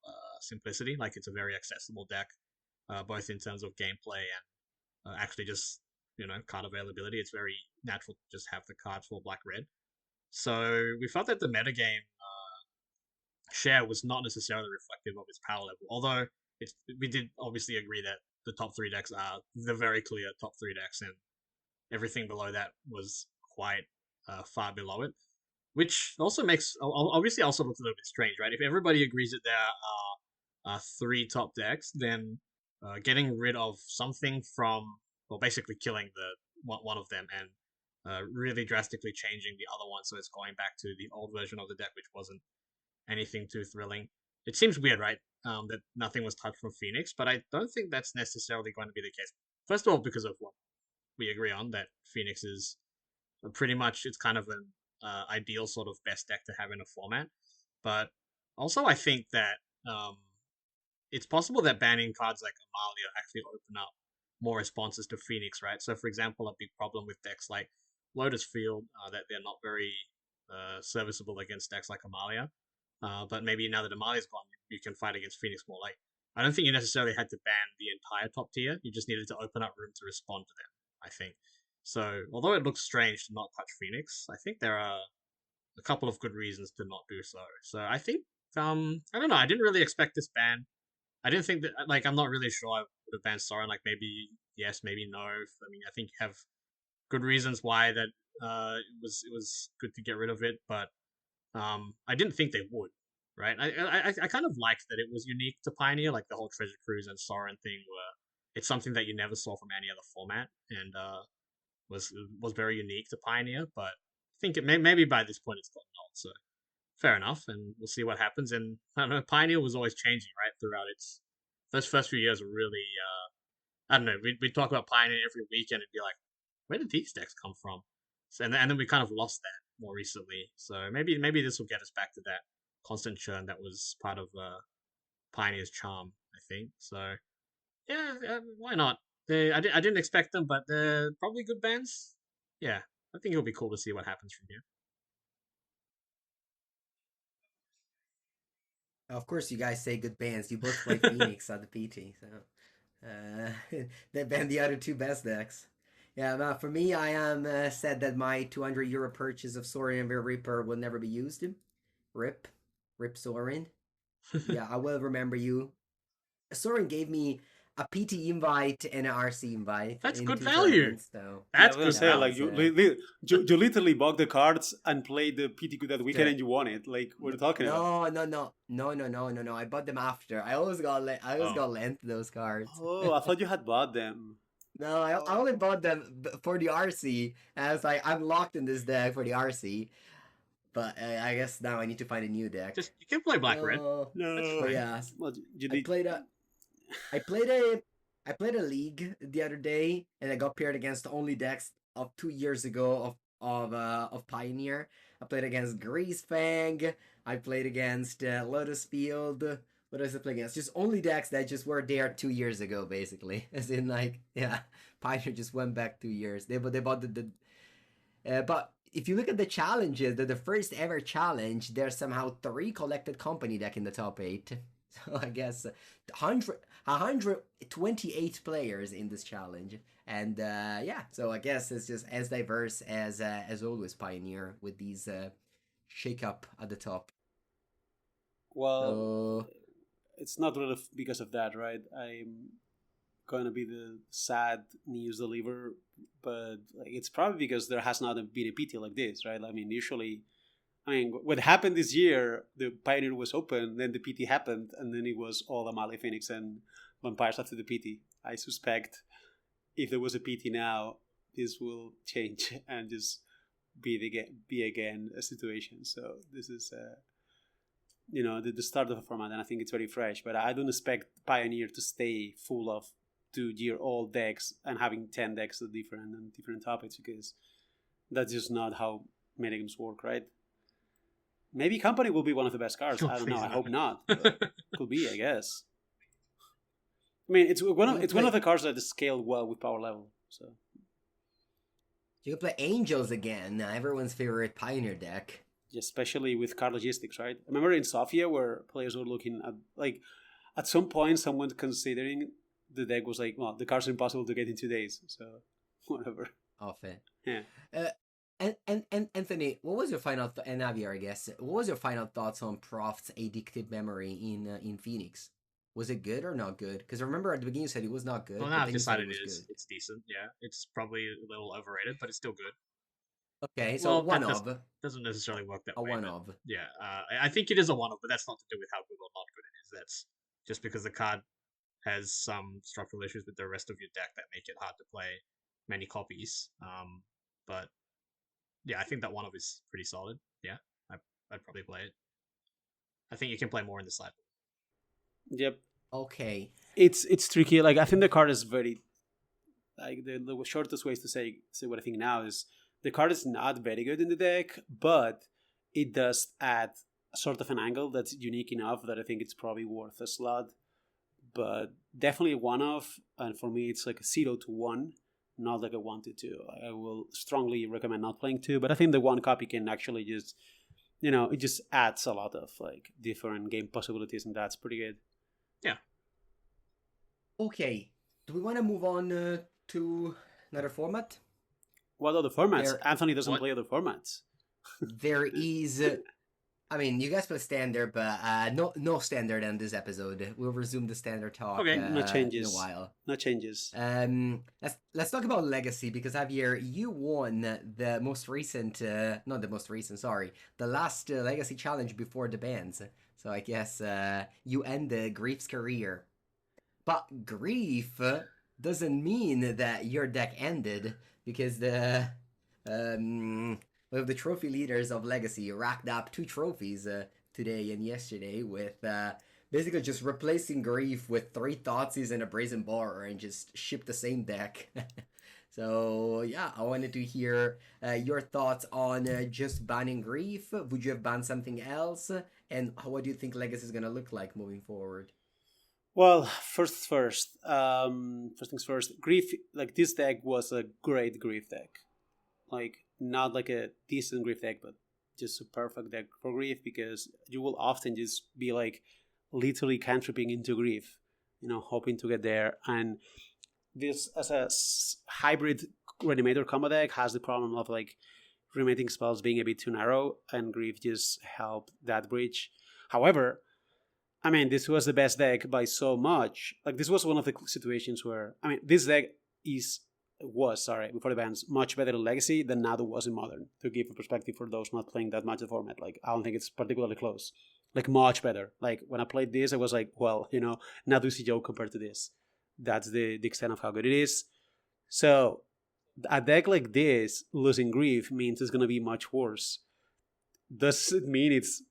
simplicity. Like, it's a very accessible deck, both in terms of gameplay and actually just card availability. It's very natural to just have the cards for black red. So we felt that the metagame share was not necessarily reflective of its power level. Although we did obviously agree that the top three decks are the very clear top three decks, and everything below that was quite far below it. Which also makes obviously also looks a little bit strange, right? If everybody agrees that there are three top decks, then getting rid of something from, well, basically killing the one of them and really drastically changing the other one, so it's going back to the old version of the deck, which wasn't anything too thrilling. It seems weird, right? That nothing was touched from Phoenix, but I don't think that's necessarily going to be the case. First of all, because of what we agree on, that Phoenix is pretty much it's kind of an ideal sort of best deck to have in a format. But also, I think that um, it's possible that banning cards like Amalia actually open up more responses to Phoenix, right? So, for example, a big problem with decks like Lotus Field that they're not very serviceable against decks like Amalia. But maybe now that Amalia's gone, you can fight against Phoenix more. Like, I don't think you necessarily had to ban the entire top tier. You just needed to open up room to respond to them, I think. So, although it looks strange to not touch Phoenix, I think there are a couple of good reasons to not do so. So, I think, I don't know, I didn't really expect this ban. I didn't think that, like, I'm not really sure I would have banned Soren. Like, maybe yes, maybe no. I mean, I think you have good reasons why that it was good to get rid of it, but I didn't think they would. Right? I kind of liked that it was unique to Pioneer, like the whole Treasure Cruise and Soren thing. Were it's something that you never saw from any other format, and was very unique to Pioneer. But I think maybe by this point it's gotten old, so fair enough, and we'll see what happens. And I don't know, Pioneer was always changing, right, throughout its those first few years were really I don't know, we'd talk about Pioneer every weekend and be like, where did these decks come from? So, and then we kind of lost that more recently. So maybe this will get us back to that constant churn that was part of Pioneer's charm, I think. So yeah, why not? I didn't expect them, but they're probably good bands. Yeah, I think it'll be cool to see what happens from here. Of course, you guys say good bands. You both play Phoenix at the PT, so they banned the other two best decks. Yeah, for me, I am said that my 200 euro purchase of Sorin and Reaper will never be used. Rip, rip Sorin. Yeah, I will remember you. Sorin gave me a PT invite and an RC invite That's in good two value. tournaments, so Yeah, I That's was gonna good yeah, say that value. like was you literally bought the cards and played the PTQ that weekend the and you won it. Like what are you talking about? no. I bought them after. I always Oh, got lent those cards. Oh, I thought you had bought them. No, I only Oh, bought them for the RC. And I was like, I'm locked in this deck for the RC. But I guess now I need to find a new deck. just you can play black red. So, That's no. but fine. yeah, Well, you I did. played a I played a I played a league the other day, and I got paired against the only decks of 2 years ago of Pioneer. I played against Greasefang. I played against Lotus Field. What else I play against? Just only decks that just were there 2 years ago, basically. As in, like, yeah, Pioneer just went back 2 years. They bought but if you look at the challenges, the first ever challenge, there's somehow three collected company deck in the top eight. So I guess 128 players in this challenge, and yeah, so I guess it's just as diverse as always Pioneer with these shake up at the top. Well, So it's not really because of that, right? I'm gonna be the sad news deliver, but like, it's probably because there has not been a PT like this, right? I mean, usually, I mean, what happened this year, the Pioneer was open, then the PT happened, and then it was all Amalia Phoenix and Vampires after the PT. I suspect if there was a PT now, this will change and just be again a situation. So this is the start of a format, and I think it's very fresh. But I don't expect Pioneer to stay full of 2 year old decks and having 10 decks of different topics, because that's just not how metagames work, right? Maybe Company will be one of the best cards. Oh, I don't know. please I no. hope not, but could be, I guess. I mean, you can it's one play of the cards that is scaled well with power level. So you can play Angels again, everyone's favorite Pioneer deck. especially with card logistics, right? I remember in Sofia where players were looking at like at some point someone considering the deck was like, well, the cards are impossible to get in 2 days, so whatever. Often. Yeah. Uh, and Anthony, what was your and Javier, I guess, what was your final thoughts on Proft's addictive memory in Phoenix? Was it good or not good? Because I remember at the beginning you said it was not Well, good, now but I've then you said it decided was good. it's decent. Yeah, it's probably a little overrated, but it's still good. Okay, so Well, one that of doesn't necessarily work that a way, one but of. yeah, I think it is a one-off, but that's not to do with how good or not good it is. That's just because the card has some structural issues with the rest of your deck that make it hard to play many copies. But yeah, I think that one of is pretty solid. Yeah, I'd probably play it. I think you can play more in the sideboard. Yep. Okay. It's tricky. Like I think the card is very like the shortest ways to say what I think now is the card is not very good in the deck, but it does add sort of an angle that's unique enough that I think it's probably worth a slot. But definitely a one off, and for me it's like a 0 to 1, not like a 1 to 2. I will strongly recommend not playing 2, but I think the one copy can actually just it just adds a lot of like different game possibilities, and that's pretty good. Yeah. Okay. Do we want to move on to another format? What other formats? There, Anthony doesn't What? play other formats. there is. I mean, you guys play standard, but no standard in this episode. We'll resume the standard talk Okay. No in a changes. while. No changes. Let's talk about legacy because Javier, you won the most recent, not the most recent, sorry, the last legacy challenge before the bans. So I guess you ended Grief's career. But Grief doesn't mean that your deck ended because one of the trophy leaders of Legacy racked up 2 trophies today and yesterday with basically just replacing Grief with 3 Thoughtseize and a Brazen Borer and just ship the same deck. So yeah, I wanted to hear your thoughts on just banning Grief. Would you have banned something else? And what do you think Legacy is going to look like moving forward? Well, first things first. Grief, like this deck was a great Grief deck. Like not like a decent Grief deck, but just a perfect deck for Grief because you will often just be like literally cantripping into Grief, hoping to get there. And this as a hybrid Reanimator combo deck has the problem of like reanimating spells being a bit too narrow, and Grief just helped that bridge. However, I mean, this was the best deck by so much. Like, this was one of the situations where, I mean, this deck was before the bans, much better in Legacy than Nadu was in Modern, to give a perspective for those not playing that much the format. Like, I don't think it's particularly close. Like, much better. Like, when I played this, I was like, well, Nadu's a joke compared to this. That's the extent of how good it is. So, a deck like this, losing Grief, means it's going to be much worse. Does it mean it's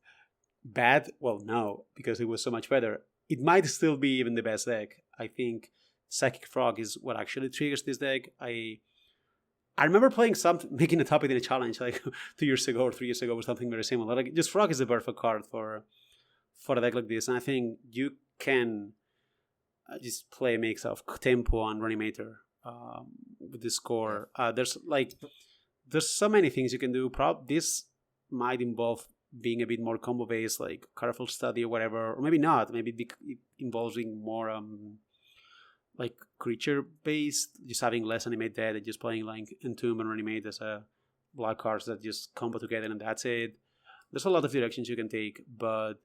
bad? Well, no, because it was so much better. It might still be even the best deck. I think Psychic Frog is what actually triggers this deck. I remember playing something, making a topic in a challenge like 2 years ago or 3 years ago or something very similar. Like, just Frog is the perfect card for a deck like this, and I think you can just play a mix of Tempo and Reanimator with this core. There's so many things you can do. This might involve being a bit more combo based, like Careful Study or whatever, or maybe not. Maybe it involves being more like creature based, just having less animate dead and just playing like Entomb and Reanimate as a black cards that just combo together and that's it. There's a lot of directions you can take, but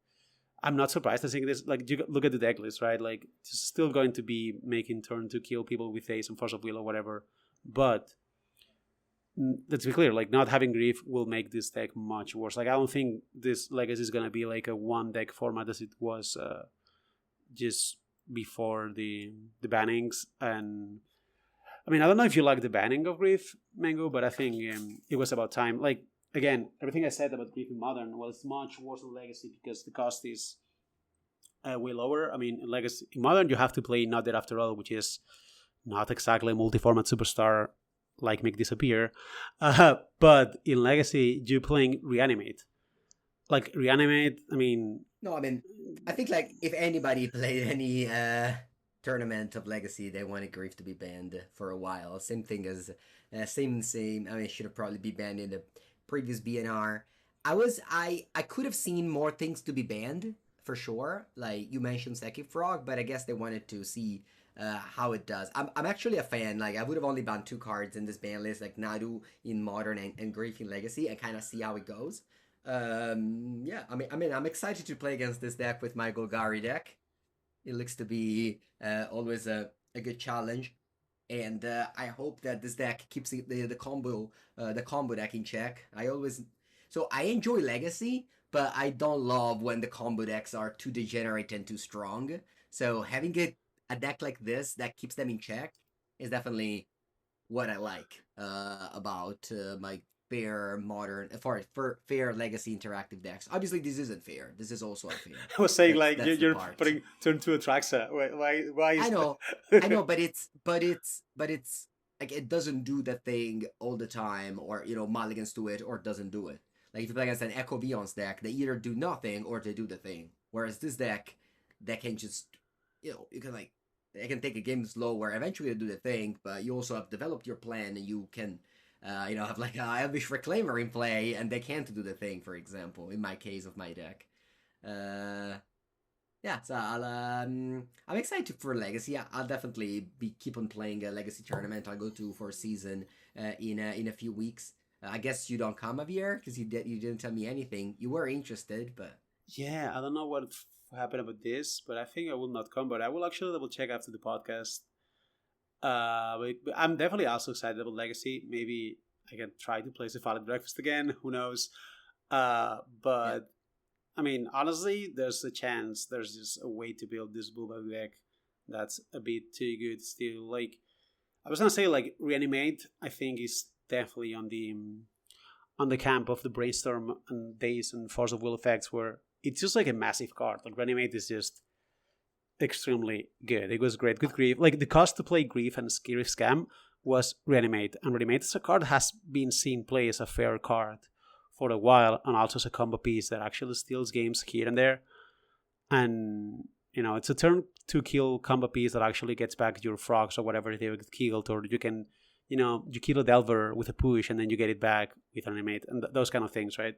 I'm not surprised. I think this, like, you look at the deck list, right? Like, it's still going to be making turn to kill people with Ace and Force of Will or whatever, but let's be clear, like not having Grief will make this deck much worse. Like I don't think this Legacy is gonna be like a one deck format as it was just before the bannings. And I mean, I don't know if you like the banning of Grief, Mango, but I think it was about time. Like again, everything I said about Grief in Modern was much worse in Legacy because the cost is way lower. I mean, in Modern you have to play Not Dead After All, which is not exactly a multi-format superstar like Make Disappear, but in Legacy you playing Reanimate. Like Reanimate, I mean, no, I mean, I think like if anybody played any tournament of Legacy, they wanted Grief to be banned for a while. Same thing as same. I mean, it should have probably been banned in the previous BNR. I could have seen more things to be banned for sure. Like you mentioned Psychic Frog, but I guess they wanted to see how it does. I'm actually a fan. Like I would have only banned 2 cards in this ban list, like Nadu in Modern and Grief in Legacy, and kind of see how it goes. Yeah, I mean, I'm excited to play against this deck with my Golgari deck. It looks to be always a good challenge, and I hope that this deck keeps the combo deck in check. I enjoy Legacy, but I don't love when the combo decks are too degenerate and too strong. So having a deck like this that keeps them in check is definitely what I like about fair modern for fair legacy interactive decks. Obviously, this isn't fair. This is also unfair. I was saying That's like that's the you're part. putting turn to Atraxa. Why I is know, I that? know, but it's like it doesn't do the thing all the time, or mulligans to it, or doesn't do it. Like if you play against an Echo Beyond's deck, they either do nothing or they do the thing. Whereas this deck, they can just, you can like, they can take a game slow where eventually they do the thing, but you also have developed your plan and you can, have like a Elvish Reclaimer in play, and they can't do the thing. For example, in my case of my deck. Uh, yeah, so I'm excited for Legacy. I'll definitely be keep on playing a Legacy tournament. I'll go to for a season in a few weeks. I guess you don't come, Javier, because you didn't tell me anything. You were interested, but Yeah, I don't know what happened about this, but I think I will not come. But I will actually double check after the podcast. But I'm definitely also excited about Legacy. Maybe I can try to play Cephalic Breakfast again. Who knows? yeah, But I mean, honestly, there's a chance. There's just a way to build this Bulldog deck that's a bit too good still. Like I was gonna say, like Reanimate. I think is definitely on the camp of the Brainstorm and Days and Force of Will effects, where it's just like a massive card. Like Reanimate is just extremely good. It was great. Good Grief. Like the cost to play Grief and Scary Scam was Reanimate. And Reanimate as a card has been seen play as a fair card for a while, and also as a combo piece that actually steals games here and there. And it's a turn to kill combo piece that actually gets back your frogs or whatever they get killed, or you can you kill a Delver with a push and then you get it back with Animate and those kind of things, right?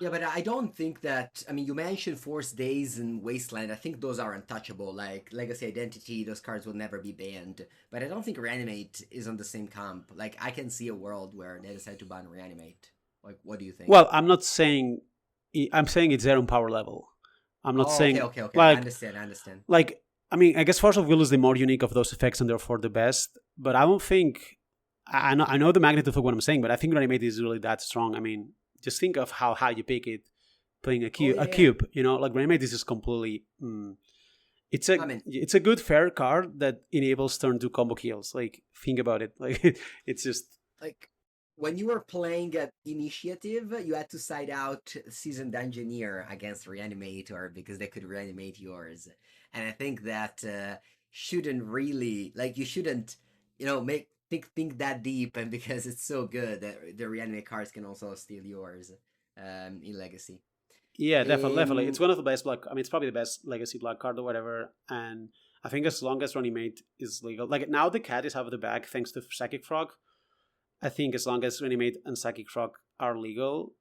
yeah. But I don't think that. I mean, you mentioned Force Days and Wasteland. I think those are untouchable. Like Legacy Identity, those cards will never be banned. But I don't think Reanimate is on the same camp. Like I can see a world where they decide to ban Reanimate. Like, what do you think? Well, I'm saying it's there on power level. I'm not Oh, okay, saying okay, okay. I like understand. I understand. like I mean, I guess Force of Will is the more unique of those effects and therefore the best. But I don't think I know the magnitude of what I'm saying, but I think Reanimate is really that strong. I mean, just think of how high you pick it, playing a Oh cube. yeah, yeah. Like Reanimate is just completely. I mean, It's a good fair card that enables turn two combo kills. Like think about it. Like it's just like when you were playing at Initiative, you had to side out Seasoned Engineer against Reanimator because they could reanimate yours, and I think that shouldn't really like you shouldn't make think that deep, and because it's so good that the reanimate cards can also steal yours in Legacy. yeah, definitely. It's Um, one of the best black. I mean, it's probably the best legacy black card or whatever. And I think as long as Reanimate is legal, like now the cat is out of the bag thanks to Psychic Frog. I think as long as Reanimate and Psychic Frog are legal,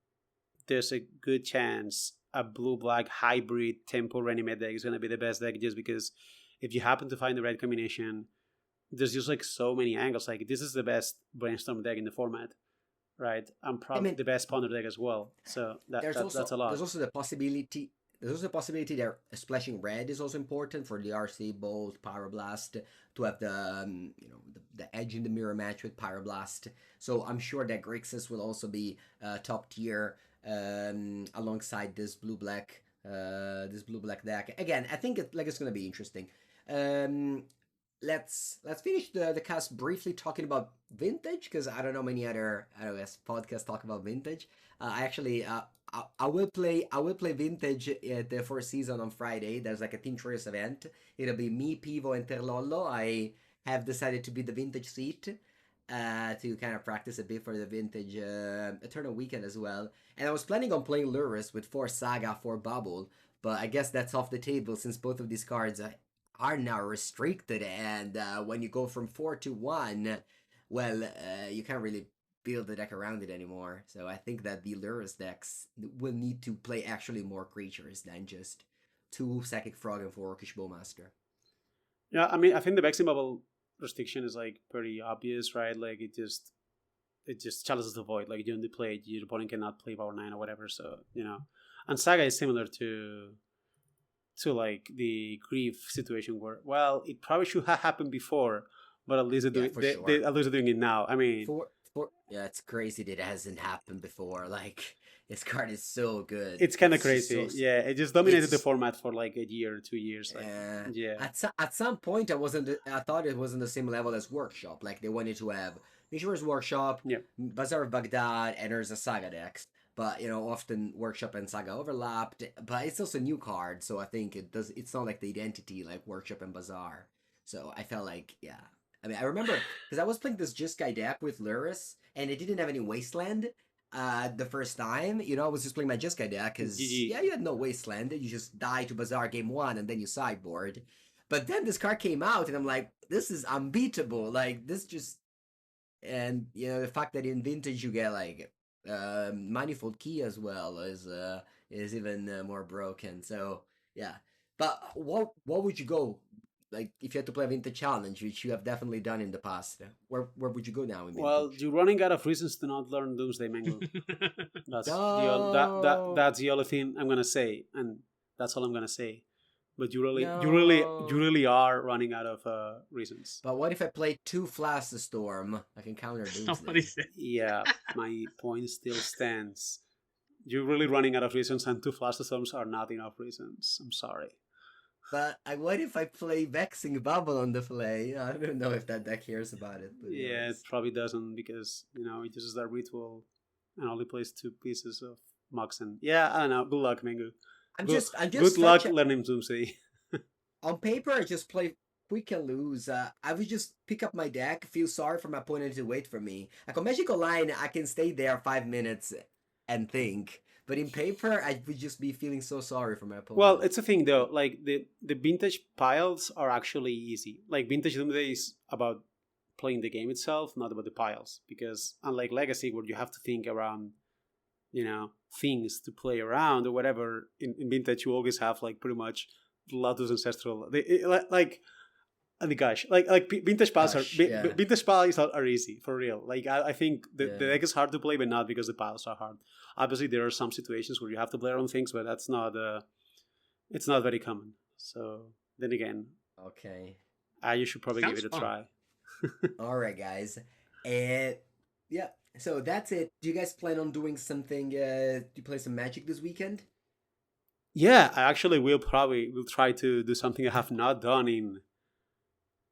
there's a good chance a blue black hybrid tempo Reanimate deck is going to be the best deck, just because if you happen to find the right combination, there's just like so many angles. Like this is the best brainstorm deck in the format, right? I'm I probably mean, the best ponder deck as well. So that's a there's lot. also the possibility that splashing red is also important for the RC Bolt Pyroblast to have the edge in the mirror match with Pyroblast. So I'm sure that Grixis will also be top tier alongside this blue black deck. Again, I think it's gonna be interesting. Um, let's finish the cast briefly talking about vintage, because I don't know many other podcasts talk about vintage. I actually I will play vintage at the fourth season on Friday. There's like a Team Choice event. It'll be me, Pivo, and Terlollo. I have decided to be the vintage seat to kind of practice a bit for the vintage Eternal weekend as well. And I was planning on playing Luris with 4 Saga, 4 Bubble, but I guess that's off the table since both of these cards are now restricted. And when you go from 4 to 1, well, you can't really build the deck around it anymore. So I think that the Luris decks will need to play actually more creatures than just 2 Psychic Frog and 4 Orcish Bowmaster. Yeah, I mean, I think the vaccine bubble restriction is like pretty obvious, right? Like it just challenges the void. Like you only play it, your opponent cannot play power 9 or whatever. So and Saga is similar to like the grief situation where, well, it probably should have happened before, but at least Yeah, for they sure. at least they're doing it now. I mean, Yeah, it's crazy that it hasn't happened before. Like this card is so good. it's kind of It's just so. crazy. Yeah, it just dominated the It's format for like a year or 2 years. Like, yeah, at some point I thought it was on the same level as Workshop. Like they wanted to have Mishra's Workshop, Yeah. Bazaar of Baghdad, and there's a Saga decks. But often Workshop and Saga overlapped. But it's also a new card, so I think it does. It's not like the identity like Workshop and Bazaar. So I felt like, yeah. I mean, I remember because I was playing this Jeskai deck with Luris, and it didn't have any Wasteland. The first time, I was just playing my Jeskai deck because GG. you had no Wasteland. You just die to Bazaar game one, and then you sideboard. But then this card came out, and I'm like, this is unbeatable. Like this just, and the fact that in Vintage you get like Manifold Key as well is even more broken. So yeah, but what would you go like if you had to play a Vintage challenge, which you have definitely done in the past? Where would you go now in Well, Vintage? you're running out of reasons to not learn Doomsday Mango. No. That's the only thing I'm gonna say, and that's all I'm gonna say. But you No. really are running out of reasons. But what if I play 2 Flash Storm? I can counter Somebody Doomsday. said. Yeah, my point still stands. You're really running out of reasons, and 2 Flash Storms are not enough reasons. I'm sorry. But what if I play Vexing Bubble on the play? I don't know if that deck cares about it. But Yeah, it probably doesn't because it uses that ritual and only plays 2 pieces of Moxen. Yeah, I don't know. Good luck, Mango. I'm Good- just Good luck learning Doomsday. on paper. I just play quick and lose. I would just pick up my deck, feel sorry for my opponent to wait for me. Like on Magical Line, I can stay there 5 minutes and think. But in paper, I would just be feeling so sorry for my opponent. Well, it's a thing though. Like the vintage piles are actually easy. Like Vintage Doomsday is about playing the game itself, not about the piles. Because unlike Legacy, where you have to think around, things to play around or whatever, in Vintage you always have like pretty much Lotus Ancestral. Oh my gosh, vintage piles vintage piles are easy for real. Like I think the deck is hard to play, but not because the piles are hard. Obviously, there are some situations where you have to play around things, but that's not it's not very common. So then again, okay, you should probably give it a try. All right, guys, and yeah, so that's it. Do you guys plan on doing something? Do you play some Magic this weekend? Yeah, I actually will try to do something I have not done in,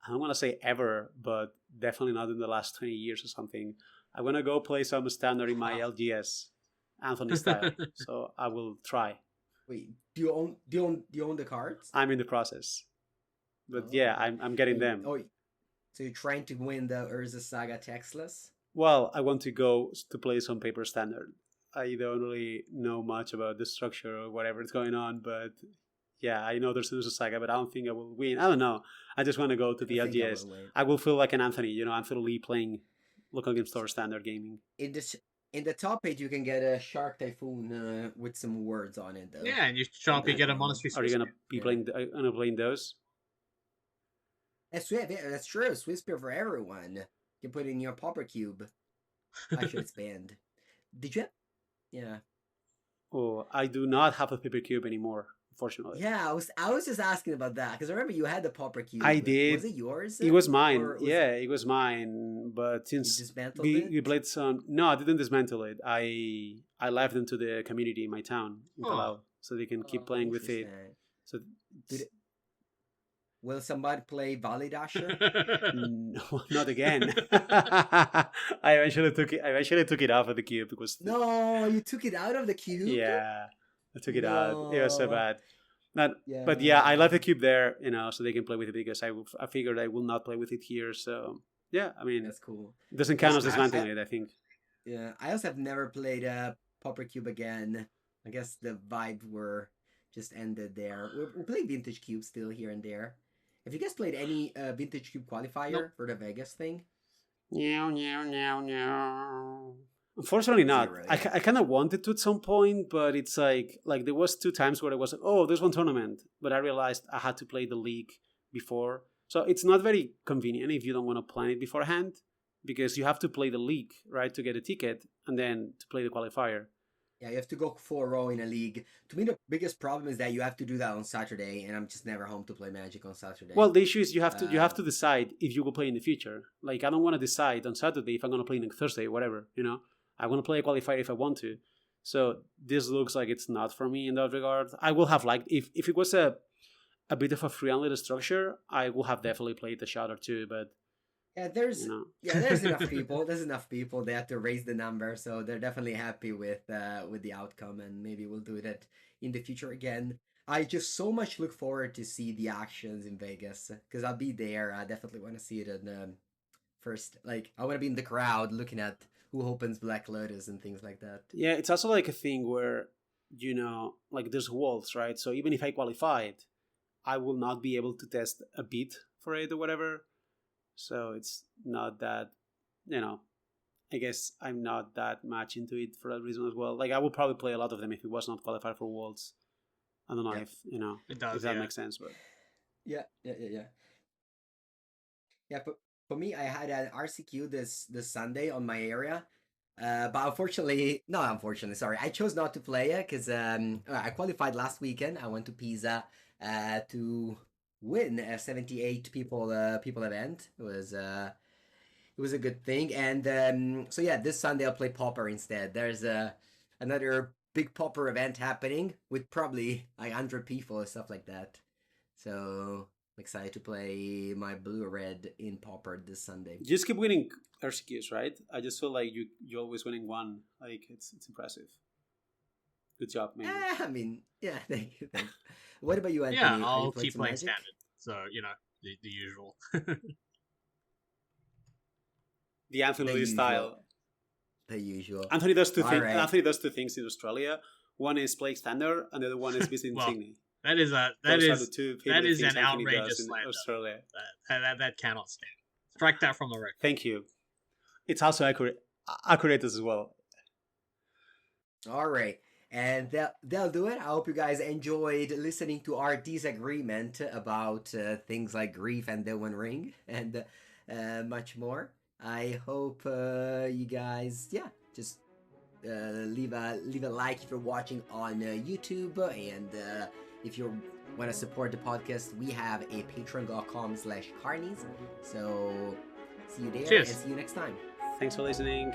I don't want to say ever, but definitely not in the last 20 years or something. I'm going to go play some standard in my LGS, Anthony style. So I will try. Wait, do you own the cards? I'm in the process. But yeah, I'm getting them. Oh, so you're trying to win the Urza Saga textless? Well, I want to go to play some paper standard. I don't really know much about the structure or whatever is going on, but yeah, I know there's a Saga, but I don't think I will win. I don't know. I just want to go to the LGS. I will feel like an Anthony, Anthony Lee playing local game store standard gaming. In the top page, you can get a Shark Typhoon with some words on it, though. Yeah, and you Sharpie get a Monastery. Are you gonna be playing those? That's true. Swiss Spear for everyone. You can put it in your Pauper Cube. Actually, it's banned. Did you? Yeah. Oh, I do not have a paper cube anymore, unfortunately. Yeah, I was just asking about that because I remember you had the Pauper Cube. I did. Was it yours? It was mine. It was mine. But since we played some, no, I didn't dismantle it. I left them to the community in my town in Palau, so they can keep playing with it. So. Will somebody play Valley Dasher? No, not again. I eventually took it off of the cube because. No, you took it out of the cube. Yeah, I took it out. It was so bad. But yeah, I left the cube there, so they can play with it because I figured I will not play with it here. So yeah, I mean, that's cool. It doesn't count as dismantling it, I think. Yeah, I also have never played a Pauper Cube again. I guess the vibes were just ended there. We're playing Vintage Cube still here and there. Have you guys played any Vintage Cube qualifier for the Vegas thing? No. Unfortunately not. I kind of wanted to at some point, but it's like there was 2 times where I was like, oh, there's one tournament, but I realized I had to play the league before. So it's not very convenient if you don't want to plan it beforehand, because you have to play the league, right, to get a ticket, and then to play the qualifier. Yeah, you have to go 4-0 in a league. To me, the biggest problem is that you have to do that on Saturday, and I'm just never home to play Magic on Saturday. Well, the issue is you have to decide if you will play in the future. Like, I don't want to decide on Saturday if I'm going to play next Thursday, whatever, I want to play a qualifier if I want to. So this looks like it's not for me in that regard. I will have liked, if it was a bit of a free and little structure, I will have definitely played a shot or two, but Yeah, You know. there's enough people. There's enough people. They have to raise the number, so they're definitely happy with the outcome, and maybe we'll do that in the future again. I just so much look forward to see the actions in Vegas because I'll be there. I definitely want to see it in first. Like I want to be in the crowd looking at who opens Black Lotus and things like that. Yeah, it's also like a thing where, like there's walls, right? So even if I qualified, I will not be able to test a bit for it or whatever. So it's not that, you know, I guess I'm not that much into it for that reason as well. Like I would probably play a lot of them if it was not qualified for Worlds. I don't know Yeah, if It if does, that yeah. makes sense, but yeah. Yeah, but for me, I had an RCQ this Sunday on my area. But unfortunately, no, unfortunately, sorry, I chose not to play it because I qualified last weekend. I went to Pisa to win a 78 people event. It was a good thing, and so yeah, this Sunday I'll play Popper instead. There's another big Popper event happening with probably like 100 people and stuff like that. So I'm excited to play my blue red in Popper this Sunday. you just keep winning RCQs, right? I just feel like you're always winning one. Like it's impressive. Good job, Mengu. I mean, yeah, thank you, thank you. What about you, Yeah, Anthony? Are you I'll playing keep some playing Magic? standard. So, the usual. The Anthony The Lee usual. style. The usual. Anthony does two All things. right. Anthony does two things in Australia. One is playing standard, and the other one is visiting Well, Sydney. that is Those are the two that favorite is things an Anthony does outrageous in slander. Australia. That cannot stand. Strike that from the record. Thank you. It's also accurate as well. All right. And they'll do it. I hope you guys enjoyed listening to our disagreement about things like Grief and the One Ring and much more. I hope you guys, yeah, just leave a like if you're watching on YouTube, and if you want to support the podcast, we have a patreon.com/Karnies. So see you there Cheers. and see you next time. Thanks for listening.